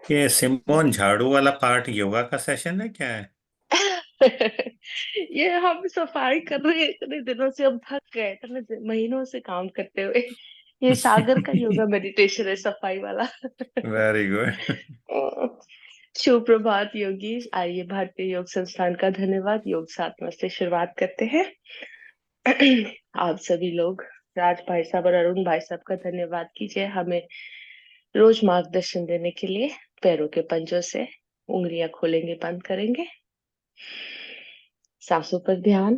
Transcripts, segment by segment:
ये सिमोन झाड़ू वाला पार्ट योगा का सेशन है क्या है? ये हम सफाई कर रहे हैं, इतने दिनों से हम थक गए, इतने महीनों से काम करते हुए। ये सागर का योगा मेडिटेशन है, सफाई वाला। Very good. शुभ प्रभात योगी। आइए, भारतीय योग संस्थान का धन्यवाद। योग साधना से शुरुआत करते हैं। आप सभी लोग, राज भाई साहब और अरुण भाई साहब का धन्यवाद कीजिए हमें रोज मार्गदर्शन देने के लिए। पैरों के पंजों से उंगलियां खोलेंगे, बंद करेंगे। सांसों पर ध्यान।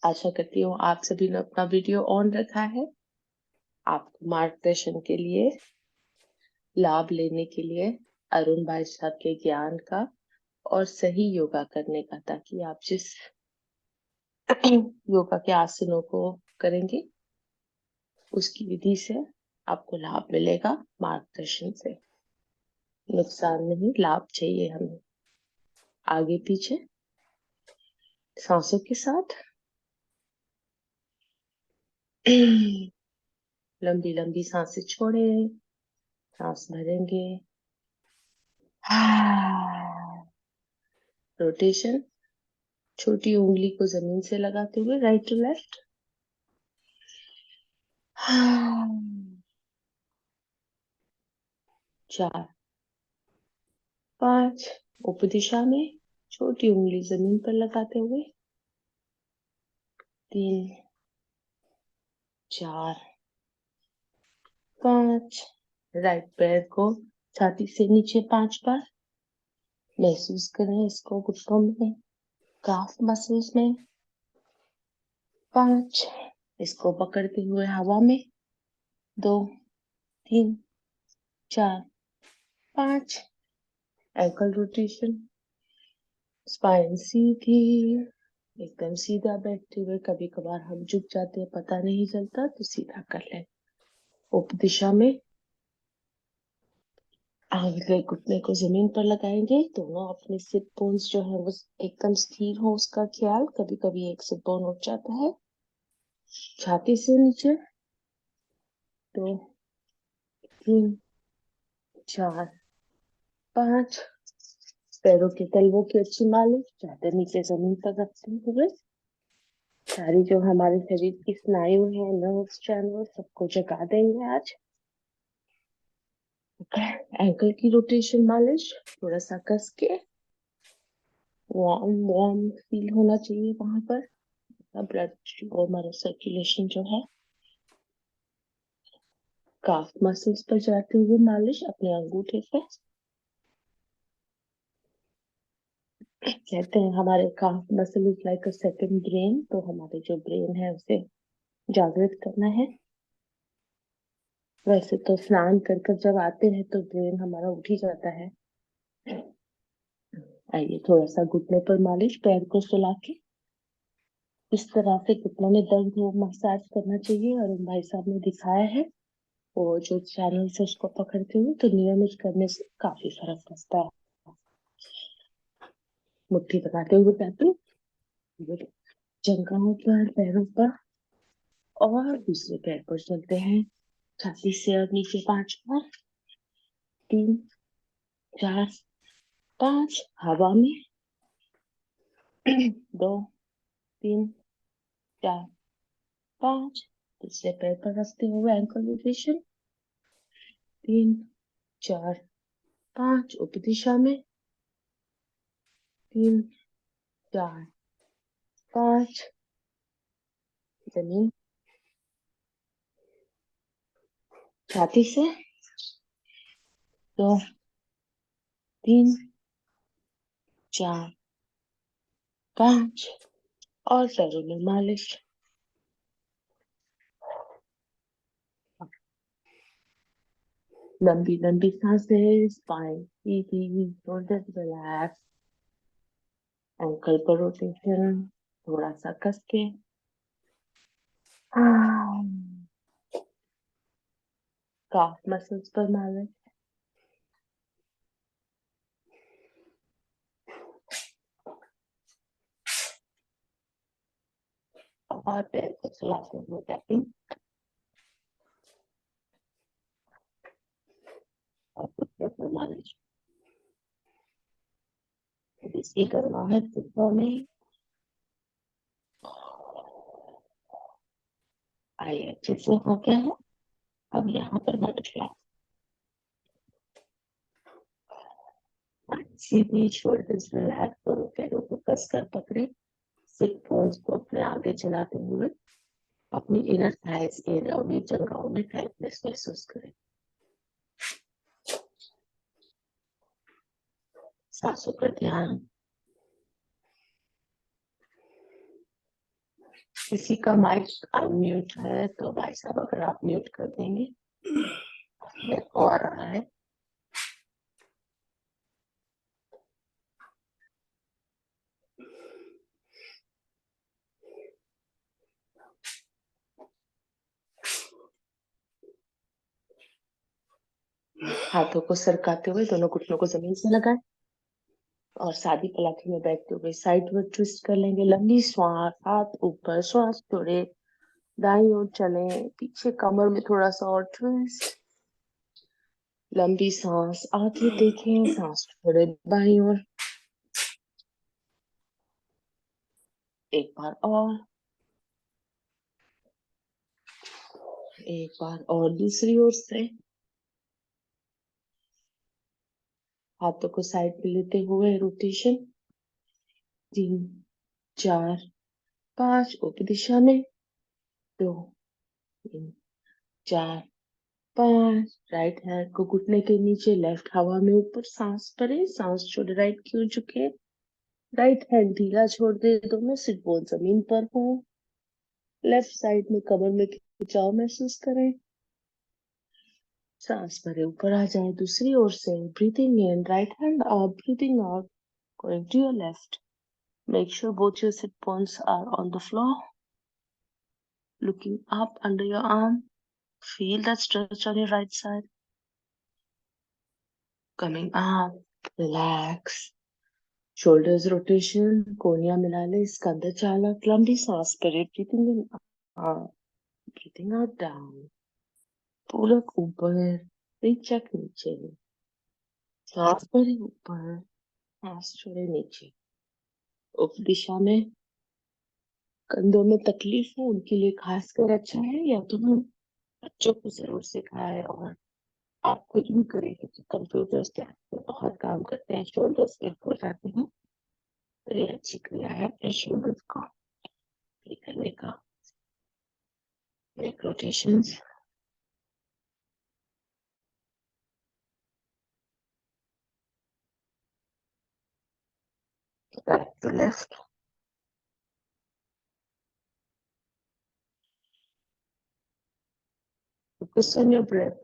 आशा करती हूँ आप सभी ने अपना वीडियो ऑन रखा है, आपको मार्गदर्शन के लिए, लाभ लेने के लिए, अरुण भाई साहब के ज्ञान का और सही योगा करने का, ताकि आप जिस योगा के आसनों को करेंगे उसकी विधि से आपको लाभ मिलेगा। मार्गदर्शन से नुकसान नहीं, लाभ चाहिए हमें। आगे पीछे सांसों के साथ लंबी लंबी सांसें छोड़े, सांस भरेंगे। रोटेशन, छोटी उंगली को जमीन से लगाते हुए राइट टू लेफ्ट। 4, 5, ऊपर दिशा में छोटी उंगली जमीन पर लगाते हुए। 3, 4, 5, राइट पैर को छाती से नीचे 5 बार महसूस करें, इसको घुटनों में, काफ मसल्स में। 5, इसको पकड़ते हुए हवा में। 2, 3, 4, 5, एंकल रोटेशन। स्पाइन सीधी, एकदम सीधा बैठते हुए। कभी कभार हम झुक जाते हैं, पता नहीं चलता, तो सीधा कर लें। उप दिशा में आगे घुटने को जमीन पर लगाएंगे, दोनों अपने सिप बोन्स जो है वो एकदम स्थिर हो, उसका ख्याल। कभी कभी एक सिप बोन उठ जाता है छाती से नीचे। 2, 3, 4, 5, पैरों के तलवों की अच्छी मालिश, चादर नीचे जमीन पर रखते हुए। सारी जो हमारे शरीर की स्नायु है, नर्व्स, चैनल, सबको जगा देंगे आज। एंकल की रोटेशन मालिश, थोड़ा सा कस के, वार्म वार्म फील होना चाहिए वहां पर। ब्लड और हमारा सर्कुलेशन जो है। काफ मसल्स पर जाते हुए मालिश अपने अंगूठे से। कहते हैं हमारे calf muscle is like a second brain, तो हमारे जो ब्रेन है उसे जागृत करना है। वैसे तो स्नान कर कर जब आते हैं तो ब्रेन हमारा उठ ही जाता है। आइए, थोड़ा सा घुटनों पर मालिश, पैर को सुला के इस तरह से घुटनों में दर्द हो मसाज करना चाहिए। और भाई साहब ने दिखाया है, वो जो चैनल से उसको पकड़ते हुए, तो नियमित करने से काफी फर्क पड़ता है। मुट्ठी बनाते हुए टैपिंग, जंघाओं पर, पैरों पर, और दूसरे पैर पर चलते हैं। छाती से और नीचे 5 बार। 3, 4, 5, हवा में। 2, 3, 4, 5, दूसरे पैर पर रखते हुए एंकल रोटेशन। 3, 4, 5, ऊपरी दिशा में। 3, 4, 5, जमीन, छाती से। 2, 3, 4, 5, और पैरों में मालिश। लंबी लंबी सांसें, स्पाइन सीधी, शोल्डर रिलैक्स, एंकल पर रोटेशन, थोड़ा सा कस के। काफ मसल्स पर मालिश। और पैर को चलाते हुए टैपिंग। पर मालिश इसी करना है सुबह में। आइए अच्छे से हो गया है। अब यहाँ पर बटरफ्लाई सीधी शोल्डर्स रिलैक्स करो, पैरों को कसकर पकड़े, सिट बोन्स को अपने आगे चलाते हुए अपनी इनर थाइस एरिया में जगहों में टाइटनेस महसूस करें। सांसों पर ध्यान। किसी का माइक अनम्यूट है तो भाई साहब अगर आप म्यूट कर देंगे। मेरे को आ रहा है। हाथों को सरकाते हुए दोनों घुटनों को जमीन से लगाएं और सादी पलाठी में बैठते हुए साइडवर्ड ट्विस्ट कर लेंगे। लंबी श्वास, हाथ ऊपर, श्वास छोड़े, दाईं ओर चले, पीछे कमर में थोड़ा सा और ट्विस्ट। लंबी सांस, आगे देखें, सांस छोड़े बाईं ओर। एक बार और, एक बार और दूसरी ओर से। हाथों को साइड पे लेते हुए रोटेशन 3 4 5 ऊपर दिशा में, 2 3 4 5। राइट हैंड को घुटने के नीचे, लेफ्ट हवा में ऊपर, सांस भरे, सांस छोड़े, राइट की ओर झुके, राइट हैंड ढीला छोड़ दे, दोनों सिर बोन जमीन पर हो। लेफ्ट साइड में कमर में खिंचाव महसूस करें, सांस भरे ऊपर आ जाए। दूसरी ओर से breathing in, right hand up, breathing out, going to your left. Make sure both your sit bones are on the floor. Looking up under your arm. Feel that stretch on your right side. Coming up. Relax. Shoulders rotation. कोनिया मिला ले, स्कंध चालक, लंबी सांस भरे, breathing in up, breathing out down. पूरक ऊपर, रिचक नीचे, सांस भरे ऊपर, सांस छोड़े नीचे। उप दिशा में कंधों में तकलीफ है उनके लिए खासकर अच्छा है, या तो हम बच्चों को जरूर सिखाए और आप कुछ भी करें क्योंकि कंप्यूटर्स के आजकल बहुत काम करते हैं, शोल्डर्स पे हो जाते हैं। तो ये अच्छी क्रिया है अपने शोल्डर्स को फ्री करने का। Neck rotations. Right to left. Focus on your breath.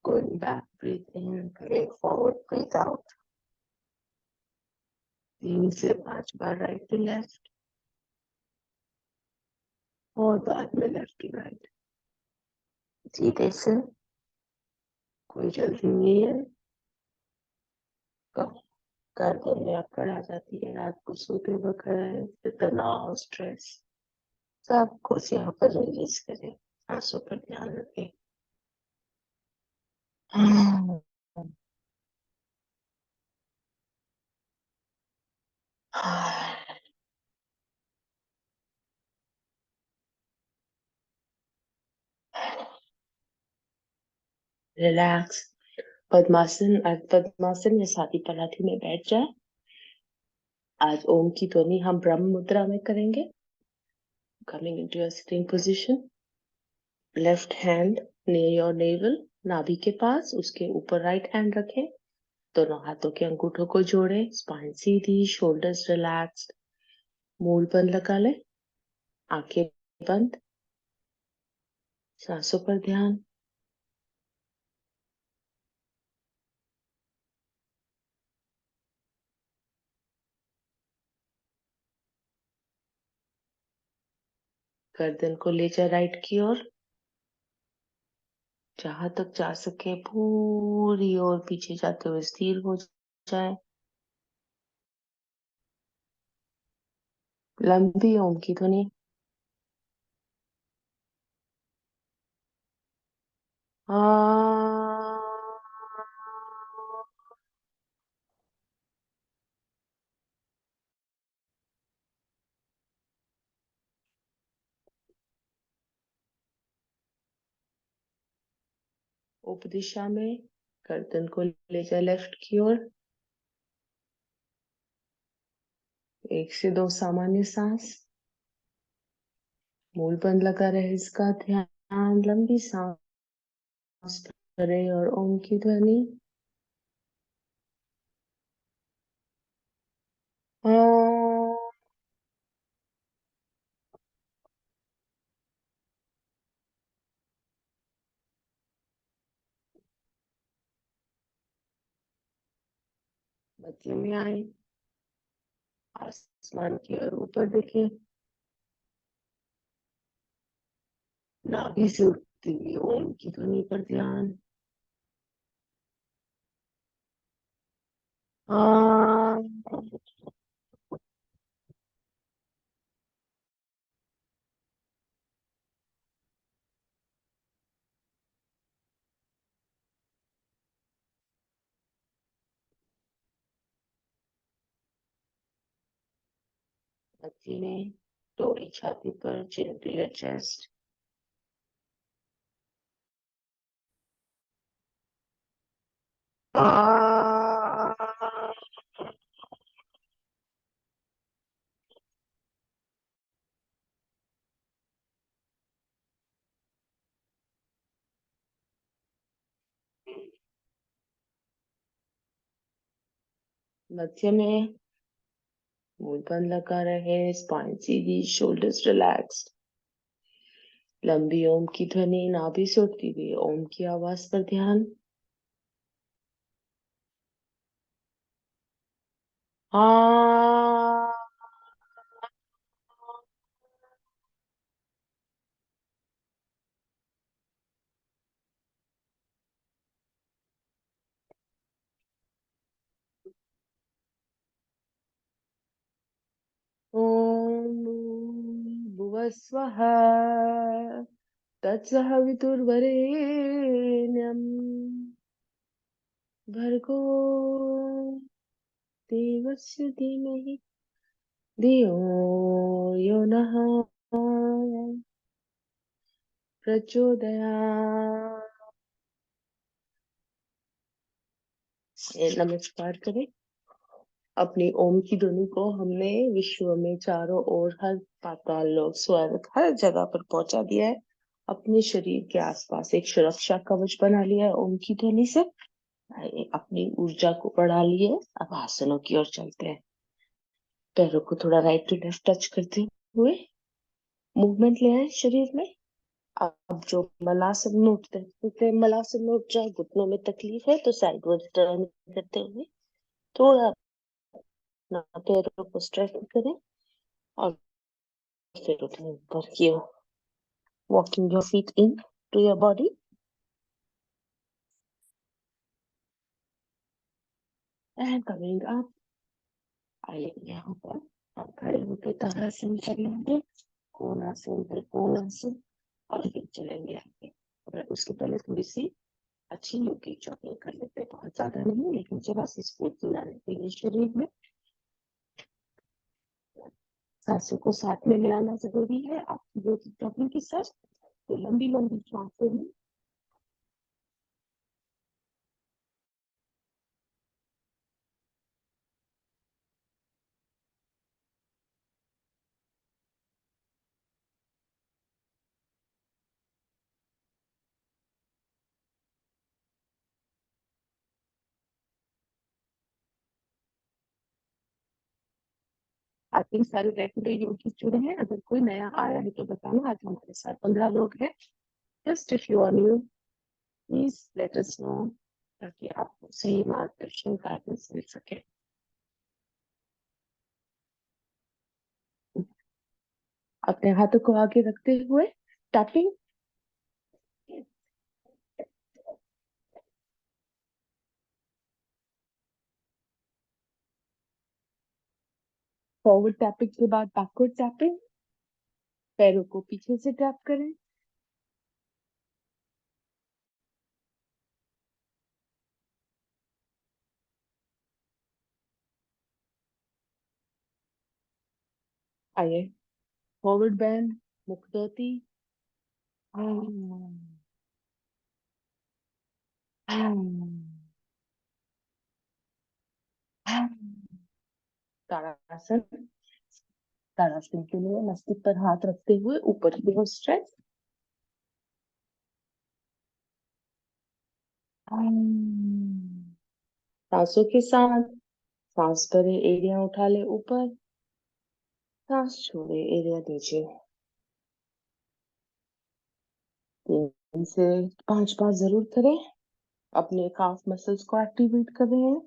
Going back, breathe in, going forward, breathe out. 3 से 5 बार राइट टू लेफ्ट और बाद में लेफ्ट टू राइट। धीरे से, कोई जल्दी नहीं है। गर्दन में अकड़ आ जाती है रात को सोते वक्त, तनाव, स्ट्रेस, सब कुछ यहाँ पर रिलीज करें। सांसों पर ध्यान रखें। रिलैक्स। पद्मासन, अर्ध पद्मासन या सादी पलाठी में बैठ जाए। आज ओम की ध्वनि हम ब्रह्म मुद्रा में करेंगे। Coming into a sitting position. Left hand near your naval, नाभि के पास, उसके ऊपर राइट हैंड रखें। दोनों हाथों के अंगूठों को जोड़े, स्पाइन सीधी, शोल्डर्स रिलैक्स्ड, मूल बंद लगा ले, आंखें बंद, सांसों पर ध्यान। गर्दन को ले जाए राइट की ओर, जहां तक जा सके पूरी ओर पीछे जाते हुए स्थिर हो जाए। लंबी ओम की ध्वनि। आ उप दिशा में गर्दन को ले जाए लेफ्ट की ओर। 1 से 2 सामान्य सांस। मूल बंद लगा रहे इसका ध्यान। लंबी सांस करें और ओम की ध्वनि आ, मध्य में आए, आसमान की ओर ऊपर देखें, नाभि से उठती हुई ओम की ध्वनि पर ध्यान। आ, मध्य में थोड़ी छाती पर, चिन टू योर चेस्ट। मध्य में मूल बंद लगा रहे, स्पाइन सीधी, शोल्डर्स रिलैक्स्ड। लंबी ओम की ध्वनि नाभि से उठती हुई ओम की आवाज पर ध्यान। आ ओम भुवस्वः तत्सवितुर्वरेण्यं भर्गो देवस्य धीमहि धियो यो नः प्रचोदयात्। नमस्कार करें। अपनी ओम की ध्वनि को हमने विश्व में चारों ओर, हर पाताल लोक, स्वर्ग, हर जगह पर पहुंचा दिया है। अपने शरीर के आसपास एक सुरक्षा कवच बना लिया है ओम की ध्वनि से। अपनी ऊर्जा को बढ़ा लिए। अब आसनों की ओर चलते हैं। पैरों को थोड़ा राइट टू लेफ्ट टच करते हुए मूवमेंट ले आए शरीर में। अब जो मलासन में उठते हैं, मलासन में उठ जाए, घुटनों में तकलीफ है तो साइडवर्ड टर्न करते हुए थोड़ा अपना पैरों को स्ट्रेच करें और फिर उठने ऊपर की ओर। Walking your feet into your body and coming up. आइए यहाँ पर आप खड़े होकर ताड़ासन कर लेंगे, कोणासन, त्रिकोणासन, और फिर चलेंगे आगे। और उसके पहले थोड़ी सी अच्छी योगी जॉगिंग कर लेते हैं, बहुत ज्यादा नहीं, लेकिन जरा सी स्फूर्ति लाने के लिए शरीर में। सांसों को साथ में मिलाना जरूरी है आपकी योगी जॉगिंग के साथ। तो लंबी लंबी सांसें ली। आई थिंक सारे रेगुलर योगी जुड़े हैं। अगर कोई नया आया है तो बताना। आज हमारे साथ 15 लोग हैं। Just if you are new, please let us know, ताकि आपको सही मार्गदर्शन गाइडेंस मिल सके। अपने हाथों को आगे रखते हुए टैपिंग, फॉरवर्ड टैपिंग के बाद बैकवर्ड टैपिंग। पैरों को पीछे से टैप करें। आइए फॉरवर्ड बैंड, मुख धोती। ताड़ासन। ताड़ासन के लिए मस्तिष्क पर हाथ रखते हुए ऊपर की ओर स्ट्रेच। सांसों के साथ सांस भरे, एरिया उठा ले ऊपर, सांस छोड़े, एरिया नीचे। 3 से 5 बार जरूर करें। अपने काफ मसल्स को एक्टिवेट कर रहे हैं,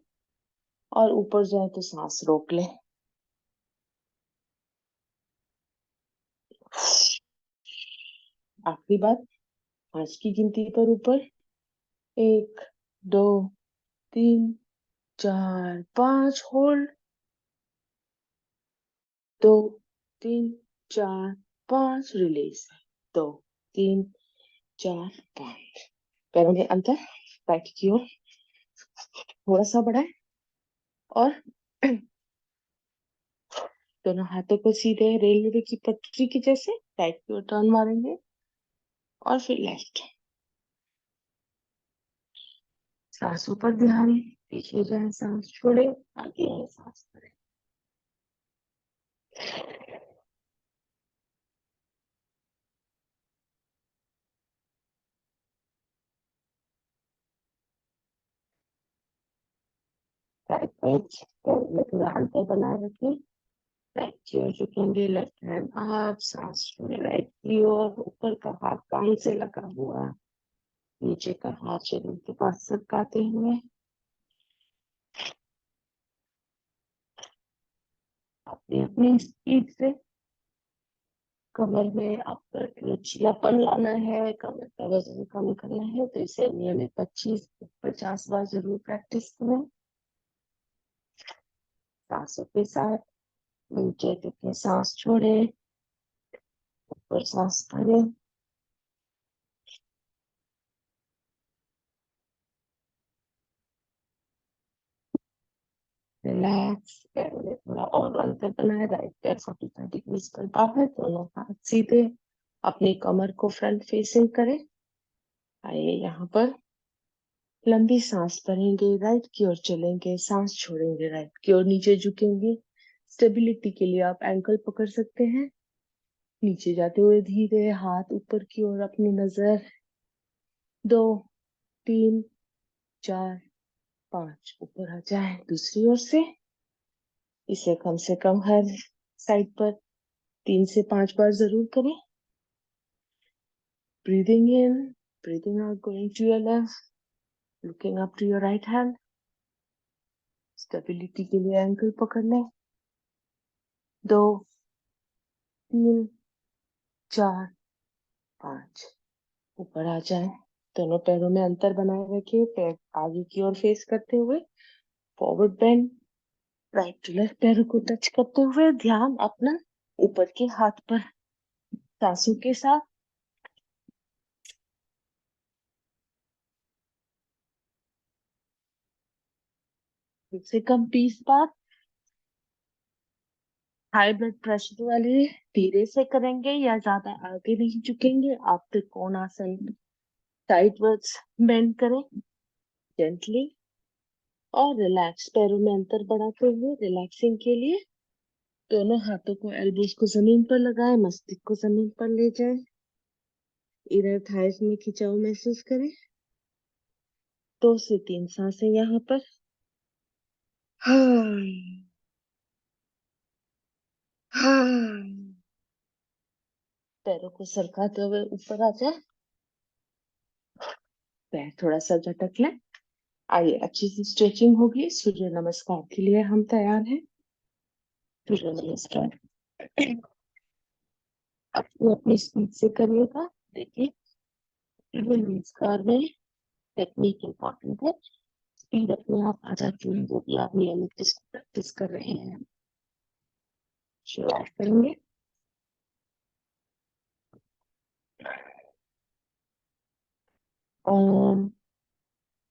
और ऊपर जाए तो सांस रोक ले। आखिरी बार 5 की गिनती पर ऊपर। 1, 2, 3, 4, 5, होल्ड। 2, 3, 4, 5, रिलीज। 2, 3, 4, 5। पैरों में अंतर, राइट की ओर थोड़ा सा बढ़ाए, और दोनों हाथों को सीधे रेलवे की पटरी की जैसे राइट की ओर टर्न मारेंगे, और फिर लेफ्ट। सांसों पर ध्यान, पीछे जाए सांस छोड़े, आगे आए सांस भरे। राइट पैर पैर में थोड़ा अंतर बनाए रखें। राइट की ओर झुकेंगे, लेफ्ट हैंड अप, सांस छोड़े, राइट की ओर, ऊपर का हाथ कान से लगा हुआ, नीचे का हाथ शरीर के पास सरकाते हुए। अपनी अपनी स्पीड से कमर में आपका लचीलापन लाना है, कमर का वजन कम करना है, तो इसे नियमित 25 से 50 बार जरूर प्रैक्टिस करें। सांसों के साथ नीचे टूटे, सांस छोड़े, ऊपर सांस भरे। रिलैक्स, पैर में थोड़ा और अंतर बनाए, राइट पैर 45 डिग्री पर बाहर, दोनों हाथ सीधे, अपनी कमर को फ्रंट फेसिंग करें। आइए यहाँ पर लंबी सांस भरेंगे, राइट की ओर चलेंगे, सांस छोड़ेंगे, राइट की ओर नीचे झुकेंगे। स्टेबिलिटी के लिए आप एंकल पकड़ सकते हैं। नीचे जाते हुए धीरे हाथ ऊपर की ओर, अपनी नजर। 2, 3, 4, 5, ऊपर आ जाए दूसरी ओर से। इसे कम से कम हर साइड पर 3 से 5 बार जरूर करें। Breathing in, breathing out, going to your left, looking up to your right hand. Stability के लिए एंकल पकड़ लें। 2, 3, 4, 5, ऊपर आ जाए। दोनों पैरों में अंतर बनाए रखिए, पैर आगे की ओर फेस करते हुए, forward bend. Right to left पैरों को टच करते हुए, ध्यान अपना ऊपर के हाथ पर। सांसों के साथ कम से कम 20 बार। हाई ब्लड प्रेशर वाले धीरे से करेंगे, या ज्यादा आगे नहीं झुकेंगे। आप त्रिकोणासन साइडवर्ड्स बेंड करें जेंटली, और रिलैक्स, पैरों में अंतर बढ़ाते हुए रिलैक्सिंग के लिए दोनों हाथों को, एल्बोज को जमीन पर लगाएं, मस्तिष्क को जमीन पर ले जाएं। इधर थाइस में खिंचाव महसूस करें। 2 से 3 सांसें यहाँ पर। हाँ, हाँ। पैरों को सरकाते हुए ऊपर आ जाए, पैर थोड़ा सा झटक लें। आइए, अच्छी सी स्ट्रेचिंग होगी। सूर्य नमस्कार के लिए हम तैयार हैं। सूर्य नमस्कार अपनी अपनी स्पीड से करिएगा। देखिए, सूर्य नमस्कार में टेक्निक इम्पोर्टेंट है। स्पीड अपने आप आ जाती है, जो भी आप नियमित प्रैक्टिस कर रहे हैं। शुरुआत करेंगे। ओम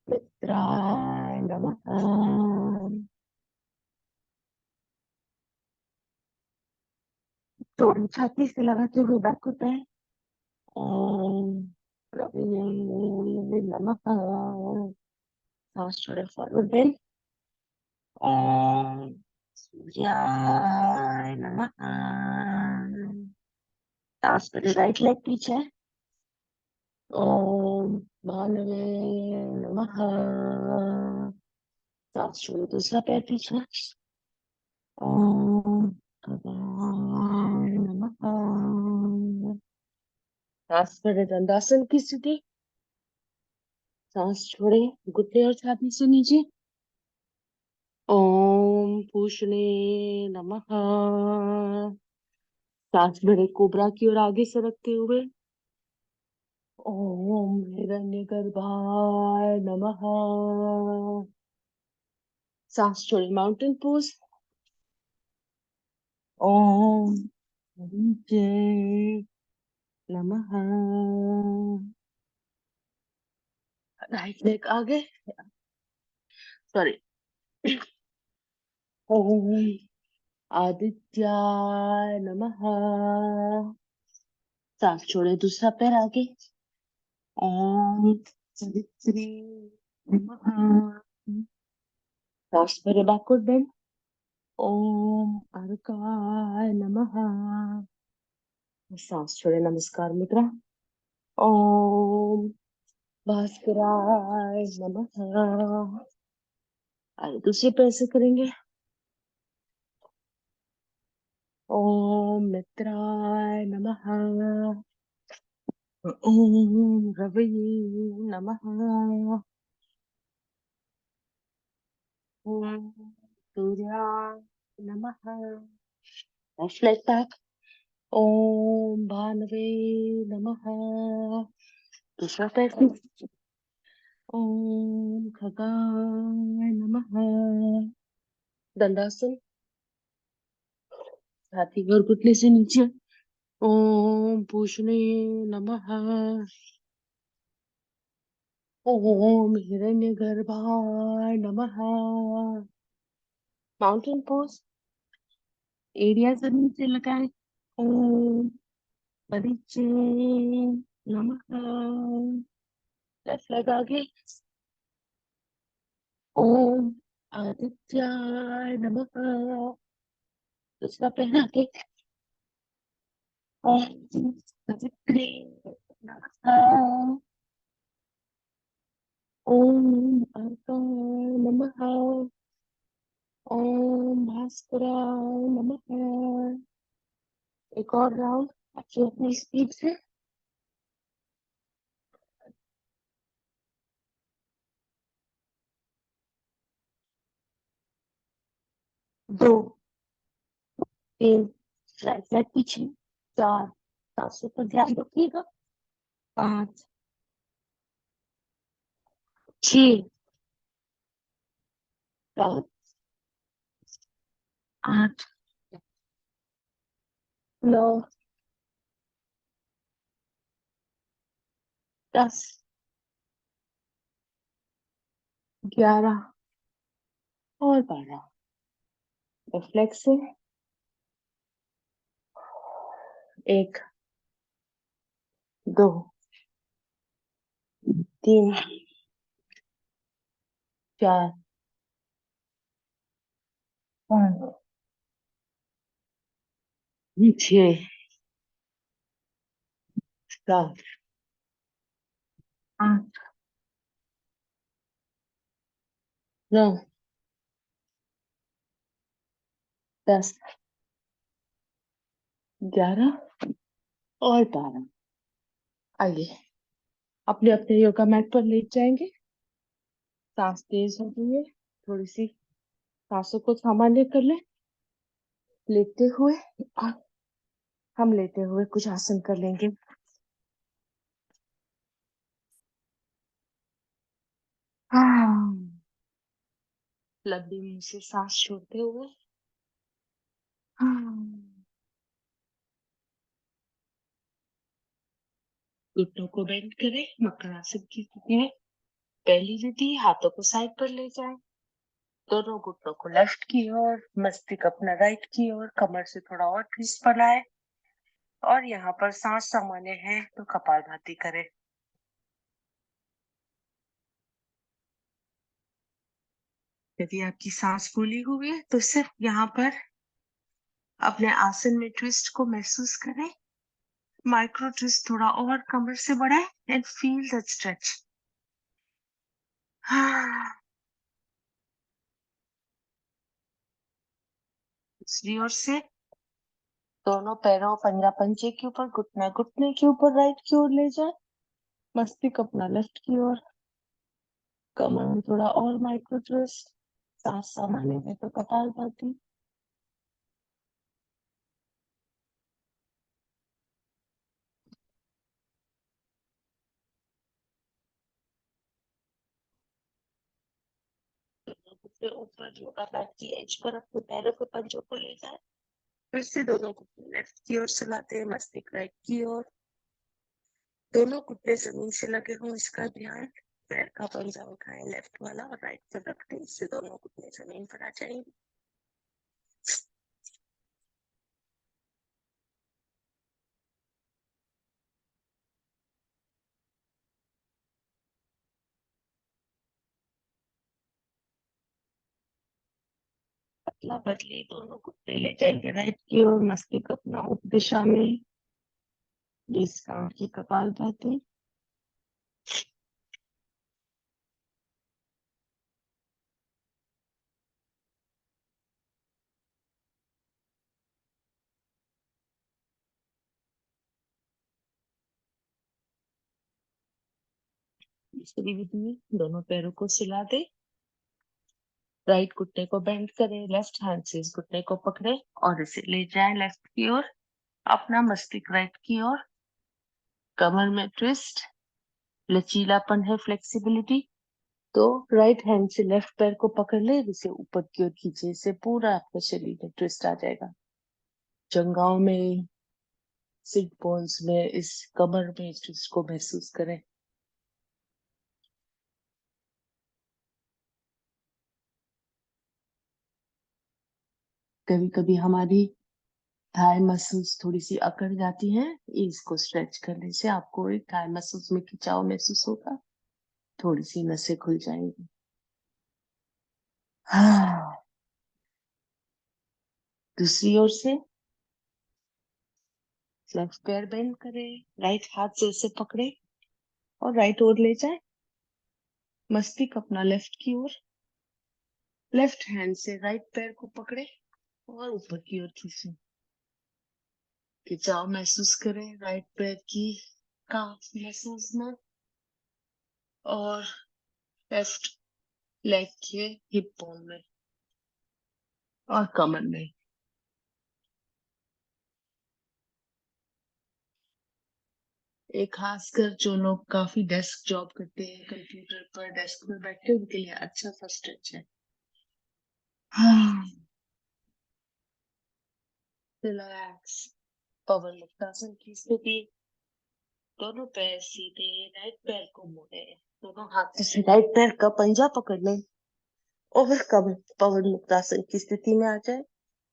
मित्राय नमः। तो छाती से लगाते हुए बैक होता है। ओम प्रभु नमः। सांस छोड़े फॉरवर्ड बेंड। ओम सूर्याय नमः। सांस पहले राइट लेग पीछे। ओम भानुवे नमः। सांस छोड़े दूसरा पैर पीछे। ओम भगवान नमः। सांस पहले दंडासन की स्थिति। सांस छोड़े घुटने और छाती से नीचे। ओम पूषणे नमः। सांस भरे कोबरा की ओर आगे सरकते हुए। ओम हिरण्यगर्भाय नमः। सांस छोड़े माउंटेन पोज। ओम जय नमः। राइट लेग आगे। सॉरी। ओम आदित्याय नमः। सांस छोड़े दूसरा पैर आगे। ओम सवित्री नमः। सांस भरे बैकवर्ड बेंड। ओम अर्काय नमः। सांस छोड़े नमस्कार मुद्रा। ओम भास्कराय नमः। आगे दूसरे पैर से करेंगे। ओम मित्राय नमः। ओम रवये नमः। ओम सूर्याय नमः। Left leg back. ओम भानवे नमः। दूसरा पैर। ओम खगाय नमः। दंडासन। छाती और घुटने से नीचे। ओम पूषणे नमः। ओम हिरण्यगर्भाय नमः। Mountain pose. एरिया जमीन से लगाए। ओम परिचे नमः। लेफ्ट लेग आगे। ओम आदित्याय नमः। दूसरा पैर आगे। ओम सवित्रे नमः। ओम अर्काय नमः। ओम भास्कराय नमः। एक और राउंड अच्छी अपनी स्पीड से। दो, तीन, राइट लेग पीछे। चार, सांसों पर ध्यान रखिएगा। पाँच, छह, सात, आठ, नौ, 10, 11 और 12। रिफ्लेक्स से 1, 2, 3, 4, 5, 6, 7, 8, 9, 10, 11 और 12। आइए अपने अपने योगा मैट पर लेट जाएंगे। सांस तेज हो गई है, थोड़ी सी सांसों को सामान्य कर ले। लेते हुए और हम लेते हुए कुछ आसन कर लेंगे। हाँ, लंबी मुंह से सांस छोड़ते हुए। हाँ, घुटनों को बेंड करें, मकरासन की स्थिति में। पहली विधि, हाथों को साइड पर ले जाएं। दोनों घुटनों को लेफ्ट की ओर, मस्तिष्क अपना राइट की ओर, कमर से थोड़ा और ट्विस्ट बनाए। और यहाँ पर सांस सामान्य है तो कपालभाति करें। यदि आपकी सांस फूली हुई है तो सिर्फ यहाँ पर अपने आसन में ट्विस्ट को महसूस करें। माइक्रो ट्विस्ट थोड़ा और कमर से बढ़ाएं एंड फील दैट स्ट्रेच। दूसरी ओर से दोनों पैरों पंजा पंजे के ऊपर, घुटना घुटने के ऊपर राइट की ओर ले जाए, मस्तिष्क अपना लेफ्ट की ओर, कमर में थोड़ा और माइक्रो ट्विस्ट, सांस सामान्य में तो कपालभाति। घुटने ऊपर योगा मैट की एज पर अपने पैरों के पंजों को ले जाए, फिर से दोनों घुटने लेफ्ट की ओर चलाते हैं, मस्तिष्क राइट की ओर, दोनों घुटने जमीन से लगे हों इसका ध्यान। पैर का पंजा उठाएं लेफ्ट वाला और राइट पर रखते हैं, इससे दोनों घुटने जमीन पर आ जाएंगे। पतला बदली दोनों घुटने ले जाएंगे राइट की ओर, मस्तिष्क अपना उप दिशा में, 20 काउंट की कपालभाति। दूसरी विधि, दोनों पैरों को सिला दे, राइट घुटने को बेंड करें, लेफ्ट हैंड से इस घुटने को पकड़े और इसे ले जाए लेफ्ट की ओर, अपना मस्तिष्क राइट की ओर, कमर में ट्विस्ट, लचीलापन है, फ्लेक्सिबिलिटी। तो राइट हैंड से लेफ्ट पैर को पकड़ ले, इसे ऊपर की ओर खींचे, इससे पूरा आपके शरीर में ट्विस्ट आ जाएगा। जंघाओं में, सिट बोन्स में, इस कमर में इस ट्विस्ट को महसूस करें। कभी कभी हमारी थाई मसल्स थोड़ी सी अकड़ जाती हैं, इसको स्ट्रेच करने से आपको एक थाई मसल्स में खिंचाव महसूस होगा, थोड़ी सी नसें खुल जाएंगी। हाँ। दूसरी ओर से लेफ्ट पैर बेंड करें, राइट हाथ से इसे पकड़े और राइट ओर ले जाए, मस्तिष्क अपना लेफ्ट की ओर, लेफ्ट हैंड से राइट पैर को पकड़े और ऊपर की ओर खींचे, खिंचाव महसूस करें राइट पैर की काफ मसल्स में और लेफ्ट लेग के हिप बोन में और कमर में। एक खासकर जो लोग काफी डेस्क जॉब करते हैं, कंप्यूटर पर डेस्क में बैठे, उनके लिए अच्छा सा स्ट्रेच है। रिलैक्स। पवन मुक्तासन की स्थिति, दोनों पैर सीधे, राइट पैर को मोड़े, दोनों हाथों से राइट पैर का पंजा पकड़ लें और कब पवन मुक्तासन की स्थिति में आ जाए,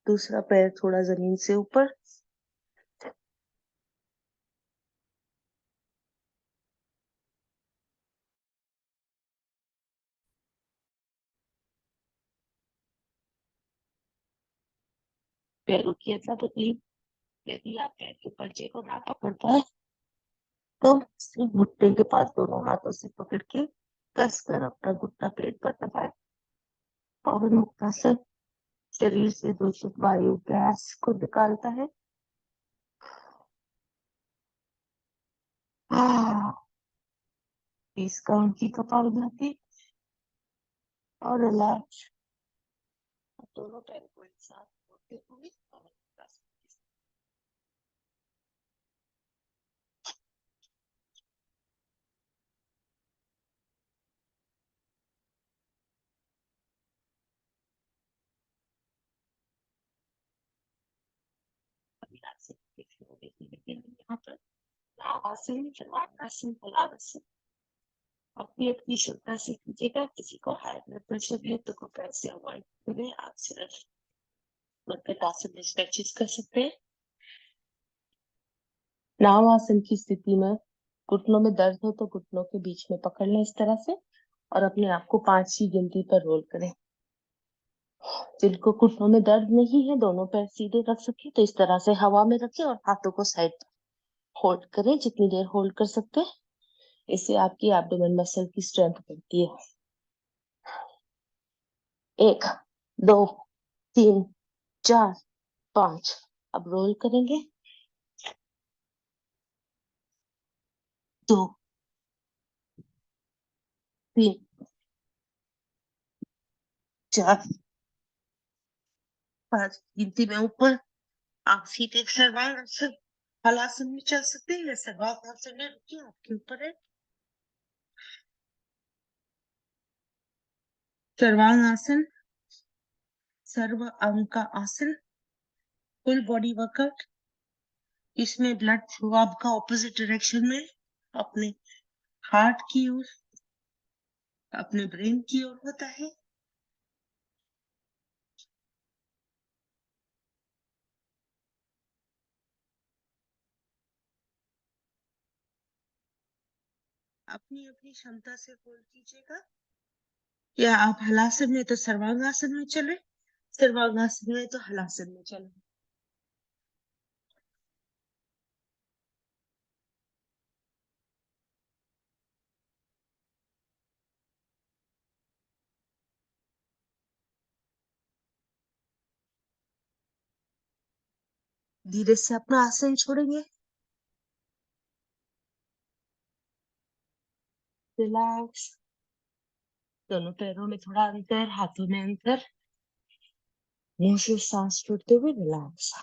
दूसरा पैर थोड़ा जमीन से ऊपर, पैरों की अदला बदली। यदि आप पैर के पंजे को ना पकड़ पाए तो सिर्फ घुटने के पास दोनों हाथों से पकड़ के कस कर अपना घुटना पेट पर दबाए। पवन मुक्तासन शरीर से दूषित वायु गैस को निकालता है। 20 काउंट की कपालभाति और रिलैक्स। दोनों पैर को एक साथ मोड़ते हुए पवन मुक्तासन की यहाँ पर आसन, जलासन, फलासन अपनी अपनी श्रद्धा से कीजिएगा। किसी को हाई ब्लड प्रेशर है तो कृपया से अवॉइड करें। आप सिर्फ आसन में स्ट्रेचेस कर सकते हैं। नाव आसन की स्थिति में घुटनों में दर्द हो तो घुटनों के बीच में पकड़ लें इस तरह से और अपने आप को 5 की गिनती पर रोल करें। जिनको घुटनों में दर्द नहीं है, दोनों पैर सीधे रख सके तो इस तरह से हवा में रखें और हाथों को साइड होल्ड करें, जितनी देर होल्ड कर सकते हैं। इससे आपकी एब्डोमेन मसल की स्ट्रेंथ बढ़ती है। 1, 2, 3, 4, 5। अब रोल करेंगे। 2, 3, 4, 5। गिनती में ऊपर। आप सीधे सर्वांगासन हलासन में चल सकते हैं या सर्वांगासन में रुकिए, आपके ऊपर है। सर्वांगासन, सर्व अंग का आसन, फुल बॉडी वर्कआउट। इसमें ब्लड फ्लो आपका ऑपोजिट डायरेक्शन में अपने हार्ट की ओर, अपने ब्रेन की ओर होता है। अपनी अपनी क्षमता से होल्ड कीजिएगा। या आप हलासन में तो सर्वांगासन में चले, सर्वांगासन में तो हलासन में चले। धीरे से अपना आसन छोड़ेंगे। रिलैक्स। दोनों पैरों में थोड़ा अंतर, हाथों में अंतर। मुंह से सांस छोड़ते हुए रिलैक्स।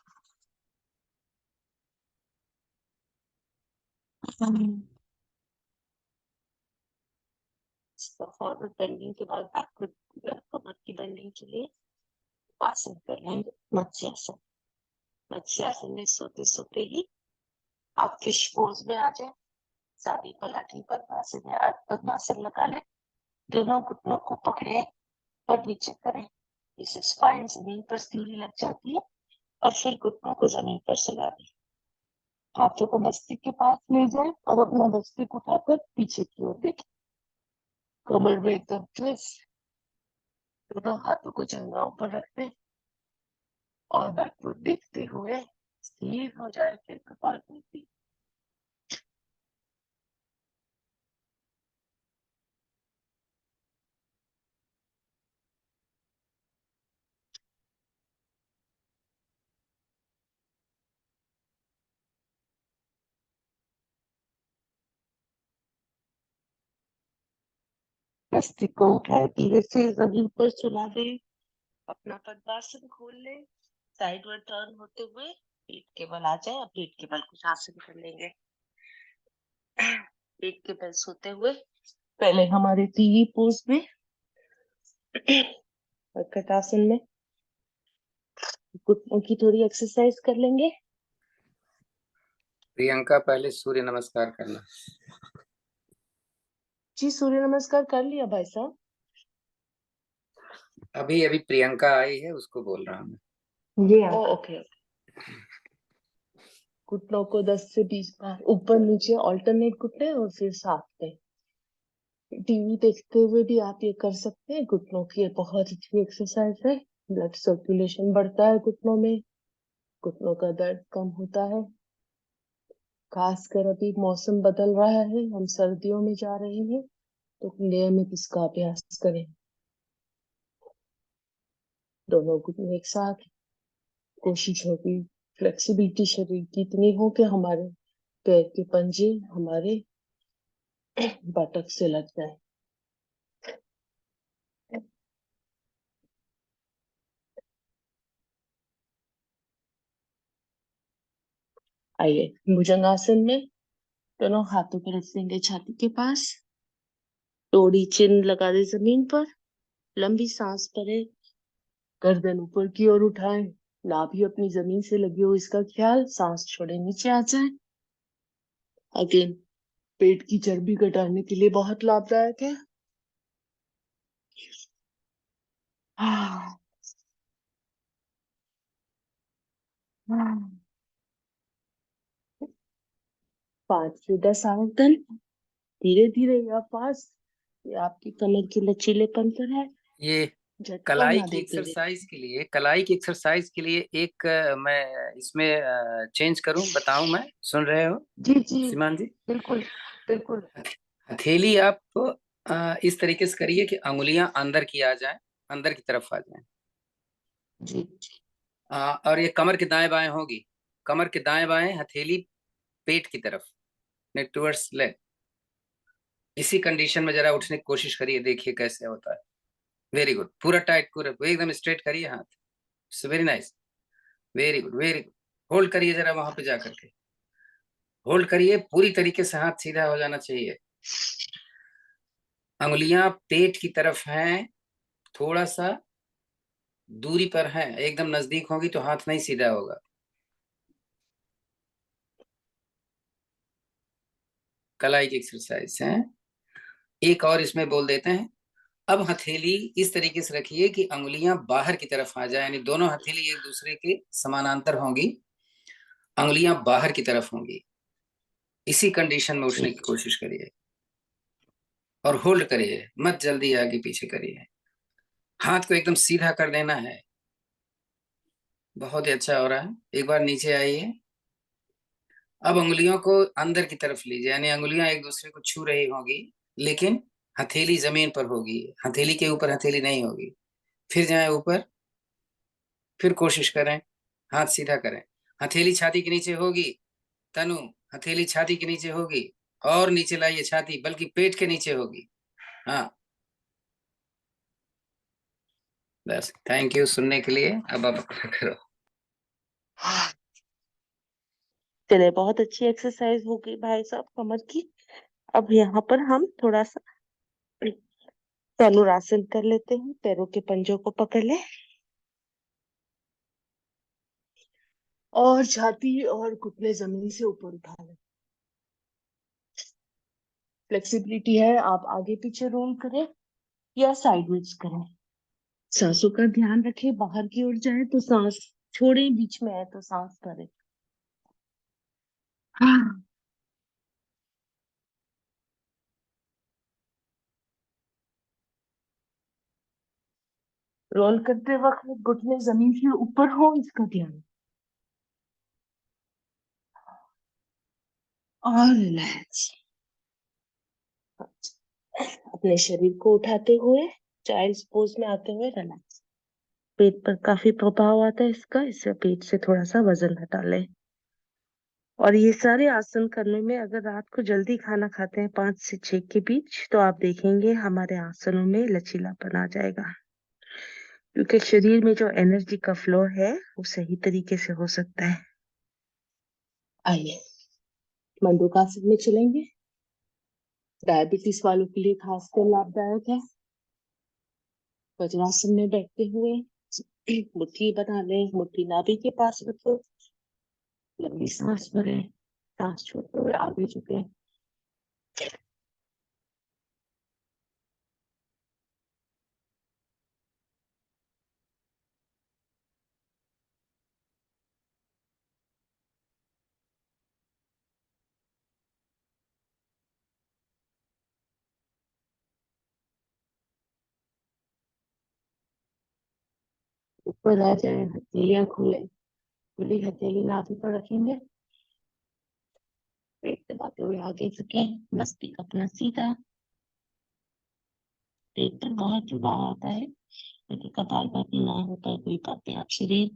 फॉरवर्ड बेंडिंग के बाद बैकवर्ड कमर की बेंडिंग के लिए आसन कर लेंगे। मत्स्यासन। मत्स्यासन में सोते सोते ही आप फिश पोज में आ जाए। सारी पलाठी पद्मासन या पद्मासन लगा लें। दोनों घुटनों को पकड़े और नीचे करें। इससे स्पाइन जमीन पर सीधी लग जाती है और फिर घुटनों को जमीन पर सुला दें। हाथों को मस्तिष्क के पास ले जाए और अपना मस्तिष्क उठाकर पीछे की ओर देखें। कमर में एकदम ट्विस्ट। दोनों हाथों को जंघाओं पर रखते और बैकवर्ड देखते हुए स्थिर हो जाए। फिर कपालभाति। मस्तिष्क को उठाए, धीरे से जमीन पर सुला दे। अपना पद्मासन खोल ले। साइडवर्ड टर्न होते हुए पीठ के बल आ जाए। अब पीठ के बल कुछ आसन कर लेंगे। पीठ के बल सोते हुए पहले हमारे तीली पोज में कर्कटासन में घुटनों की थोड़ी एक्सरसाइज कर लेंगे। प्रियंका पहले सूर्य नमस्कार करना। जी सूर्य नमस्कार कर लिया भाई साहब। अभी अभी प्रियंका आई है, उसको बोल रहा हूँ। जी ओके। घुटनों को 10 से 20 बार ऊपर नीचे ऑल्टरनेट घुटने और फिर साथ में। टीवी देखते हुए भी आप ये कर सकते हैं। घुटनों की बहुत अच्छी एक्सरसाइज है। ब्लड सर्कुलेशन बढ़ता है घुटनों में, घुटनों का दर्द कम होता है। खासकर अभी मौसम बदल रहा है, हम सर्दियों में जा रहे हैं, तो नियमित इसका अभ्यास करें। दोनों घुटने एक साथ। कोशिश होगी फ्लेक्सिबिलिटी शरीर की इतनी हो कि हमारे पैर के पंजे हमारे बटक से लग जाए। आइए भुजंगासन में दोनों हाथों को रख देंगे छाती के पास। टोड़ी चिन लगा दे जमीन पर। लंबी सांस भरे। गर्दन ऊपर की ओर उठाएं। नाभि अपनी जमीन से लगी हो इसका ख्याल। सांस छोड़े नीचे आ जाए। अगेन पेट की चर्बी घटाने के लिए बहुत लाभदायक है। हाँ, हाँ। 5 से 10 आवर्तन, धीरे धीरे या फास्ट, ये आपकी कमर के लचीलेपन पर है। ये झटका कलाई ना की दे तेरे। कलाई की एक्सरसाइज के लिए एक मैं इसमें चेंज करूं, बताऊं मैं? सुन रहे हो जी जी, श्रीमान जी? बिल्कुल बिल्कुल। हथेली आप इस तरीके से करिए कि अंगुलियां अंदर की आ जाएं, अंदर की तरफ आ जाएं। जी और ये कमर के दाएं बाएं होगी, कमर के दाएं बाएं, हथेली पेट की तरफ, नेक टुवर्ड्स लेग। इसी कंडीशन में जरा उठने की कोशिश करिए, देखिए कैसे होता है। वेरी गुड, पूरा टाइट, पूरा एकदम स्ट्रेट करिए हाथ। Very nice, very good very good. Hold करिए जरा वहां पे जाकर के, होल्ड करिए, पूरी तरीके से हाथ सीधा हो जाना चाहिए। अंगुलियां पेट की तरफ हैं, थोड़ा सा दूरी पर हैं, एकदम नजदीक होगी तो हाथ नहीं सीधा होगा। कलाई की एक्सरसाइज है। एक और इसमें बोल देते हैं। अब हथेली इस तरीके से रखिए कि अंगुलियां बाहर की तरफ आ जाए, यानी दोनों हथेली एक दूसरे के समानांतर होंगी, अंगुलियां बाहर की तरफ होंगी। इसी कंडीशन में उठने जी की कोशिश करिए और होल्ड करिए, मत जल्दी आगे पीछे करिए। हाथ को एकदम सीधा कर देना है। बहुत ही अच्छा हो रहा है। एक बार नीचे आइए। अब उंगलियों को अंदर की तरफ लीजिए, यानी उंगलियां एक दूसरे को छू रही होगी, लेकिन हथेली जमीन पर होगी, हथेली के ऊपर हथेली नहीं होगी। फिर जाए ऊपर, फिर कोशिश करें, हाथ सीधा करें। हथेली छाती के नीचे होगी, तनु, हथेली छाती के नीचे होगी, और नीचे लाइए छाती, बल्कि पेट के नीचे होगी। हाँ, बस, थैंक यू सुनने के लिए। अब आप अपना करो। चले, बहुत अच्छी एक्सरसाइज हो गई भाई साहब कमर की। अब यहाँ पर हम थोड़ा सा धनुरासन कर लेते हैं। पैरों के पंजों को पकड़ ले और छाती और घुटने जमीन से ऊपर उठा ले। फ्लेक्सिबिलिटी है, आप आगे पीछे रोल करें या साइडवेज करें। सांसों का ध्यान रखें, बाहर की ओर जाए तो सांस छोड़ें, बीच में आए तो सांस भरें। हाँ। रोल करते वक्त घुटने जमीन से ऊपर हो, इसका ध्यान। और रिलैक्स। अपने शरीर को उठाते हुए चाइल्ड्स पोज में आते हुए रिलैक्स। पेट पर काफी प्रभाव आता है इसका, इससे पेट से थोड़ा सा वजन हटा ले। और ये सारे आसन करने में, अगर रात को जल्दी खाना खाते हैं 5 से 6 के बीच, तो आप देखेंगे हमारे आसनों में लचीलापन आ जाएगा, क्योंकि शरीर में जो एनर्जी का फ्लो है वो सही तरीके से हो सकता है। आइए मंडूकासन में चलेंगे। डायबिटीज वालों के लिए खासकर लाभदायक है। वज्रासन में बैठते हुए मुट्ठी बना लें, मुट्ठी नाभि के पास रखें, लंबी सांस भरें, सांस छोड़ते हुए आगे झुके। ऊपर आ जाए, हथेलियां खोले, खुली हथेली नाभि पर रखेंगे, पेट दबाते हुए आगे झुके, मस्तिष्क अपना सीधा। पेट पर बहुत दबाव आता है, क्योंकि कपालभाति ना होता है कोई बात नहीं। आप शरीर